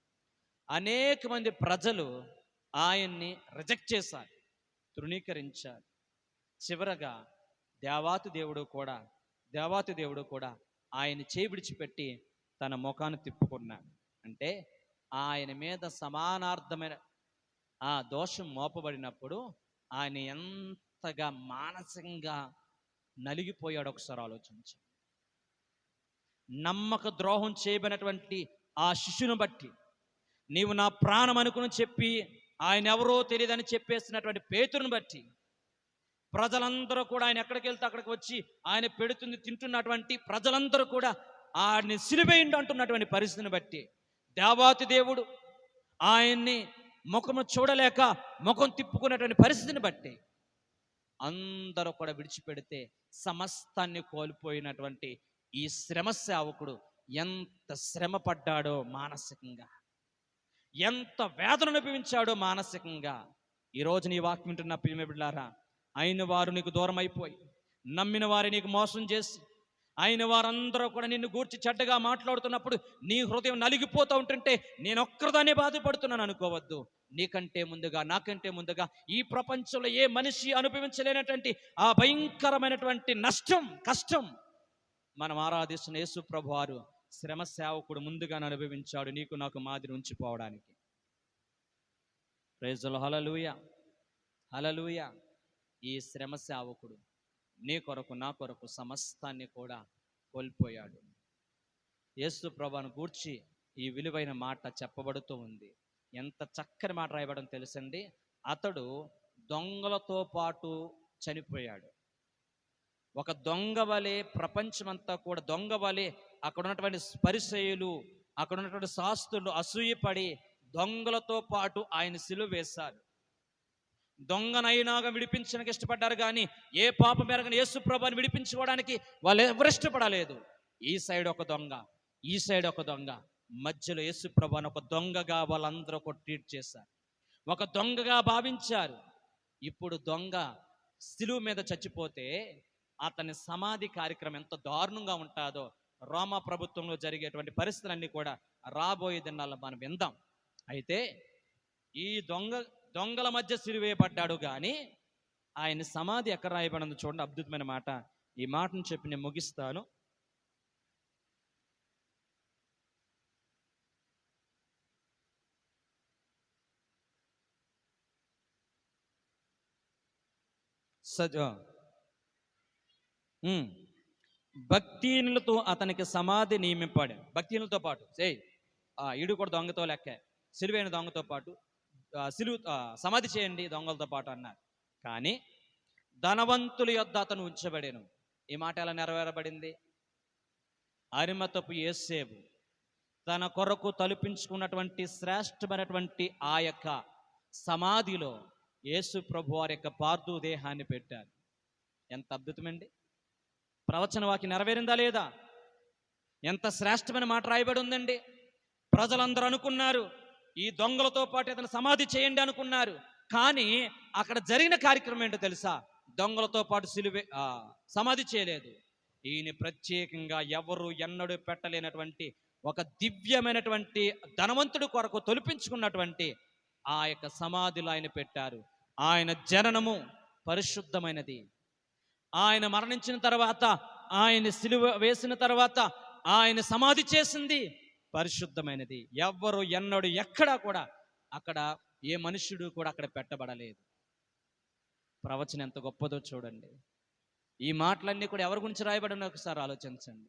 అనేక మంది ప్రజలు ఆయన్ని రిజెక్ట్ చేశారు, తృణీకరించారు. చివరగా దేవాతి దేవుడు కూడా ఆయన చేయి విడిచిపెట్టి తన ముఖాన్ని తిప్పుకున్నాడు. అంటే ఆయన మీద సమానార్థమైన ఆ దోషం మోపబడినప్పుడు ఆయన ఎంతగా మానసికంగా నలిగిపోయాడు ఒకసారి ఆలోచించి. నమ్మక ద్రోహం చేయబడినటువంటి ఆ శిష్యుని బట్టి, నీవు నా ప్రాణం అనుకుని చెప్పి ఆయన ఎవరో తెలియదని చెప్పేసినటువంటి పేతురుని బట్టి, ప్రజలందరూ కూడా ఆయన ఎక్కడికి వెళ్తే అక్కడికి వచ్చి ఆయన పెడుతుంది తింటున్నటువంటి ప్రజలందరూ కూడా ఆయన్ని సిలువేయండి అంటున్నటువంటి పరిస్థితిని బట్టి, దేవాతి దేవుడు ఆయన్ని ముఖము చూడలేక ముఖం తిప్పుకున్నటువంటి పరిస్థితిని బట్టి అందరూ కూడా విడిచిపెడితే సమస్తాన్ని కోల్పోయినటువంటి ఈ శ్రమ సేవకుడు ఎంత శ్రమ పడ్డాడో మానసికంగా, ఎంత వేదన అనుభవించాడో మానసికంగా. ఈరోజు నీ వాక్యం వింటున్న ప్రియమైన బిడ్డలారా, అయిన వారు నీకు దూరం అయిపోయి, నమ్మిన వారు నీకు మోసం చేసి, అయిన వారందరూ కూడా నిన్ను గూర్చి చెడ్డగా మాట్లాడుతున్నప్పుడు నీ హృదయం నలిగిపోతూ ఉంటుంటే నేను ఒక్కరిదానే బాధపడుతున్నాను అనుకోవద్దు. నీకంటే ముందుగా, నాకంటే ముందుగా ఈ ప్రపంచంలో ఏ మనిషి అనుభవించలేనటువంటి ఆ భయంకరమైనటువంటి కష్టం మనం ఆరాధిస్తున్న యేసు ప్రభువారు శ్రమ సేవకుడు ముందుగానే అనుభవించాడు, నీకు నాకు మాదిరి ఉంచిపోవడానికి. Praise the Lord. Hallelujah, hallelujah. ఈ శ్రమ సేవకుడు నీ కొరకు నా కొరకు సమస్తాన్ని కూడా కోల్పోయాడు. యేసు ప్రభువును గూర్చి ఈ విలువైన మాట చెప్పబడుతూ ఉంది. ఎంత చక్కని మాట రాయబడని తెలుసండి. అతడు దొంగలతో పాటు చనిపోయాడు. ఒక దొంగ వలె, ప్రపంచమంతా కూడా దొంగ వలె, అక్కడ ఉన్నటువంటి పరిసయ్యులు, అక్కడ ఉన్నటువంటి శాస్త్రులు అసూయపడి దొంగలతో పాటు ఆయన సిలువ వేశారు. దొంగనైనాగా విడిపించడానికి ఇష్టపడ్డారు, కానీ ఏ పాపం ఎరగని యేసు ప్రభువుని విడిపించుకోవడానికి వాళ్ళు ఎవరు ఇష్టపడలేదు. ఈ సైడ్ ఒక దొంగ, ఈ సైడ్ ఒక దొంగ, మధ్యలో యేసు ప్రభువుని ఒక దొంగగా వాళ్ళందరూ ఒక ట్రీట్ చేశారు, ఒక దొంగగా భావించారు. ఇప్పుడు దొంగ సిలువ మీద చచ్చిపోతే అతని సమాధి కార్యక్రమం ఎంత దారుణంగా ఉంటుందో రోమా ప్రభుత్వంలో జరిగేటువంటి పరిస్థితులన్నీ కూడా రాబోయే దినాల్లో మనం విందాం. అయితే ఈ దొంగల మధ్య సిలువేయబడ్డాడు, కానీ ఆయన సమాధి ఎక్కడ రాయబడిందో చూడండి, అద్భుతమైన మాట. ఈ మాటను చెప్పి నేను ముగిస్తాను. ఉమ్. భక్తిహీనులతో అతనికి సమాధి నియమింపాడు. భక్తిహీనులతో పాటు ఈడు కూడా దొంగతో లెక్కే, సిలువైన దొంగతో పాటు సమాధి చేయండి దొంగలతో పాటు అన్నారు. కానీ ధనవంతుల యొద్ద అతను ఉంచబడేను. ఈ మాట ఎలా నెరవేరబడింది? అరిమతపు యేసేపు తన కొరకు తలుపించుకున్నటువంటి శ్రేష్టమైనటువంటి ఆ యొక్క సమాధిలో యేసు ప్రభు వారి యొక్క పార్థివ దేహాన్ని పెట్టారు. ఎంత అద్భుతమండి! ప్రవచన వాక్యం నెరవేరిందా లేదా? ఎంత శ్రేష్టమైన మాట రాయబడి ఉందండి. ప్రజలందరూ అనుకున్నారు ఈ దొంగలతో పాటు అతను సమాధి చేయండి అనుకున్నారు. కానీ అక్కడ జరిగిన కార్యక్రమం ఏంటో తెలుసా? దొంగలతో పాటు సమాధి చేయలేదు. ఈయన ప్రత్యేకంగా ఎవరు ఎన్నడూ పెట్టలేనటువంటి ఒక దివ్యమైనటువంటి ధనవంతుడి కొరకు తొలిపించుకున్నటువంటి ఆ యొక్క సమాధిలో ఆయన పెట్టారు. ఆయన జననము పరిశుద్ధమైనది. ఆయన మరణించిన తర్వాత, ఆయన సిలువ వేసిన తర్వాత ఆయన సమాధి చేసింది పరిశుద్ధమైనది. ఎవ్వరు ఎన్నడూ ఎక్కడా కూడా అక్కడ ఏ మనుష్యుడు కూడా అక్కడ పెట్టబడలేదు. ప్రవచనం ఎంత గొప్పదో చూడండి. ఈ మాటలన్నీ కూడా ఎవరి గురించి రాయబడిన ఒకసారి ఆలోచించండి.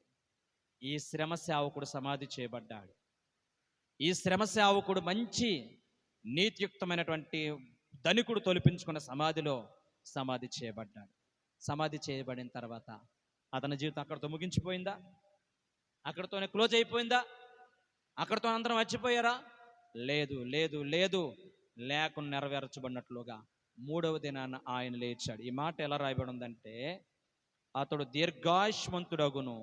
ఈ శ్రమ సేవకుడు సమాధి చేయబడ్డాడు. ఈ శ్రమ సేవకుడు మంచి నీతియుక్తమైనటువంటి ధనికుడు తొలిపించుకున్న సమాధిలో సమాధి చేయబడ్డాడు. సమాధి చేయబడిన తర్వాత అతని జీవితం అక్కడితో ముగించిపోయిందా? అక్కడితోనే క్లోజ్ అయిపోయిందా? అక్కడితో అందరం మర్చిపోయారా? లేదు లేదు లేదు. లేకుండా నెరవేర్చబడినట్లుగా మూడవ దినాన ఆయన లేచాడు. ఈ మాట ఎలా రాయబడి ఉందంటే, అతడు దీర్ఘాయుష్మంతుడగును,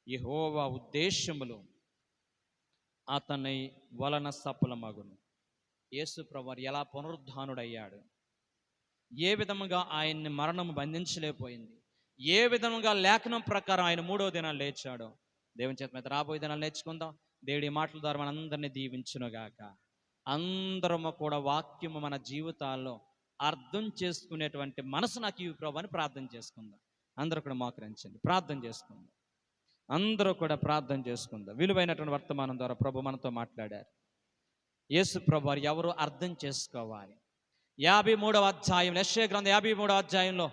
యెహోవా ఉద్దేశములు అతని వలన సఫలమగును. యేసు ప్రభువు ఎలా పునరుద్ధానుడయ్యాడు, ఏ విధముగా ఆయన్ని మరణం బంధించలేకపోయింది, ఏ విధముగా లేఖనం ప్రకారం ఆయన మూడవ దినాలు లేచాడో దేవుని చేత మీద రాబోయే దినాలు నేర్చుకుందాం. దేవుడి మాటల ద్వారా మనందరినీ దీవించునుగాక. అందరము కూడా వాక్యము మన జీవితాల్లో అర్థం చేసుకునేటువంటి మనసు నాకు ఇవి ప్రభు అని ప్రార్థన చేసుకుందాం. అందరూ కూడా మోకరించండి, ప్రార్థన చేసుకుందాం. అందరూ కూడా ప్రార్థన చేసుకుందాం. విలువైనటువంటి వర్తమానం ద్వారా ప్రభు మనతో మాట్లాడారు. యేసు ప్రభు వారు ఎవరు అర్థం చేసుకోవాలి. 53వ అధ్యాయం, యెషయా గ్రంథం 53వ అధ్యాయంలో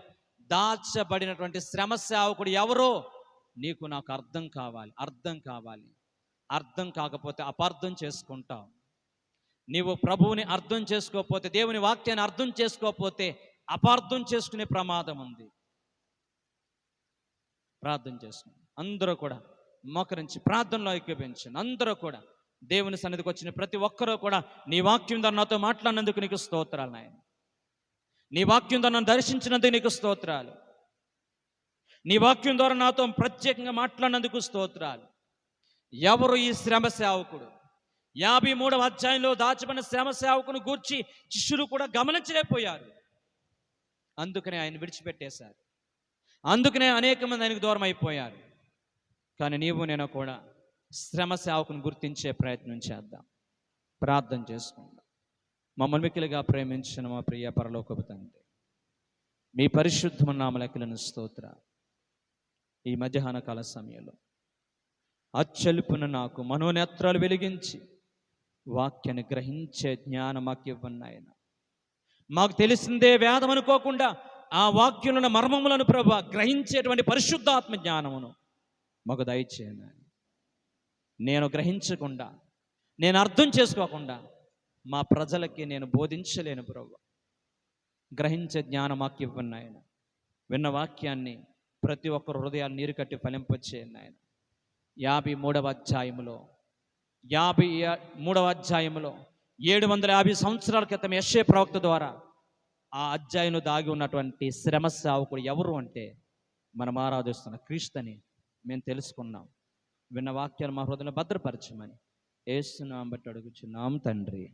దాచబడినటువంటి శ్రమ సేవకుడు ఎవరో నీకు నాకు అర్థం కావాలి. అర్థం కావాలి. అర్థం కాకపోతే అపార్థం చేసుకుంటావు. నీవు ప్రభువుని అర్థం చేసుకోకపోతే, దేవుని వాక్యాన్ని అర్థం చేసుకోకపోతే అపార్థం చేసుకునే ప్రమాదం ఉంది. ప్రార్థన చేసుకుని అందరూ కూడా మోకరించి ప్రార్థనలో ఐక్యపించండి. అందరూ కూడా దేవుని సన్నిధికి వచ్చిన ప్రతి ఒక్కరూ కూడా నీ వాక్యం ద్వారా నాతో మాట్లాడినందుకు నీకు స్తోత్రాలు నాయన. నీ వాక్యం ద్వారా నన్ను దర్శించినందుకు నీకు స్తోత్రాలు. నీ వాక్యం ద్వారా నాతో ప్రత్యేకంగా మాట్లాడినందుకు స్తోత్రాలు. ఎవరు ఈ శ్రమ సేవకుడు? 53వ అధ్యాయంలో దాచబడిన శ్రమ సేవకుని గూర్చి శిష్యులు కూడా గమనించలేకపోయారు. అందుకనే ఆయన విడిచిపెట్టేశారు. అందుకనే అనేక మంది ఆయనకు దూరం అయిపోయారు. కానీ నీవు నేను కూడా శ్రమ సేవకుని గుర్తించే ప్రయత్నం చేద్దాం. ప్రార్థన చేసుకుందాం. మమ్మల్ని మిక్కిలిగా ప్రేమించిన మా ప్రియ పరలోకపు తండ్రి, మీ పరిశుద్ధమైన నామమునకు స్తోత్రాలు. ఈ మధ్యాహ్న కాల సమయంలో అచ్చలుపున నాకు మనోనేత్రాలు వెలిగించి వాక్యాన్ని గ్రహించే జ్ఞానం మాకు ఇవ్వండి ఆయన. మాకు తెలిసిందే వేదం అనుకోకుండా ఆ వాక్యులను మర్మములను ప్రభు గ్రహించేటువంటి పరిశుద్ధాత్మ జ్ఞానమును మాకు దయచేయండి. నేను గ్రహించకుండా, నేను అర్థం చేసుకోకుండా మా ప్రజలకి నేను బోధించలేను ప్రభు. గ్రహించే జ్ఞానం మాకు ఇవ్వండి ఆయన. విన్న వాక్యాన్ని ప్రతి ఒక్కరు హృదయాలు నీరు కట్టి ఫలింపచేయండి ఆయన. 53వ అధ్యాయంలో 750 సంవత్సరాల క్రితం యెషయా ప్రవక్త ద్వారా ఆ అధ్యాయంలో దాగి ఉన్నటువంటి శ్రమ సేవకుడు ఎవరు అంటే మనం ఆరాధిస్తున్న క్రీస్తుని మేము తెలుసుకున్నాం. విన్న వాక్యాలు మా హృదయంలో భద్రపరచమని యేసు నామమున బట్టి అడుగుచున్నాం తండ్రి.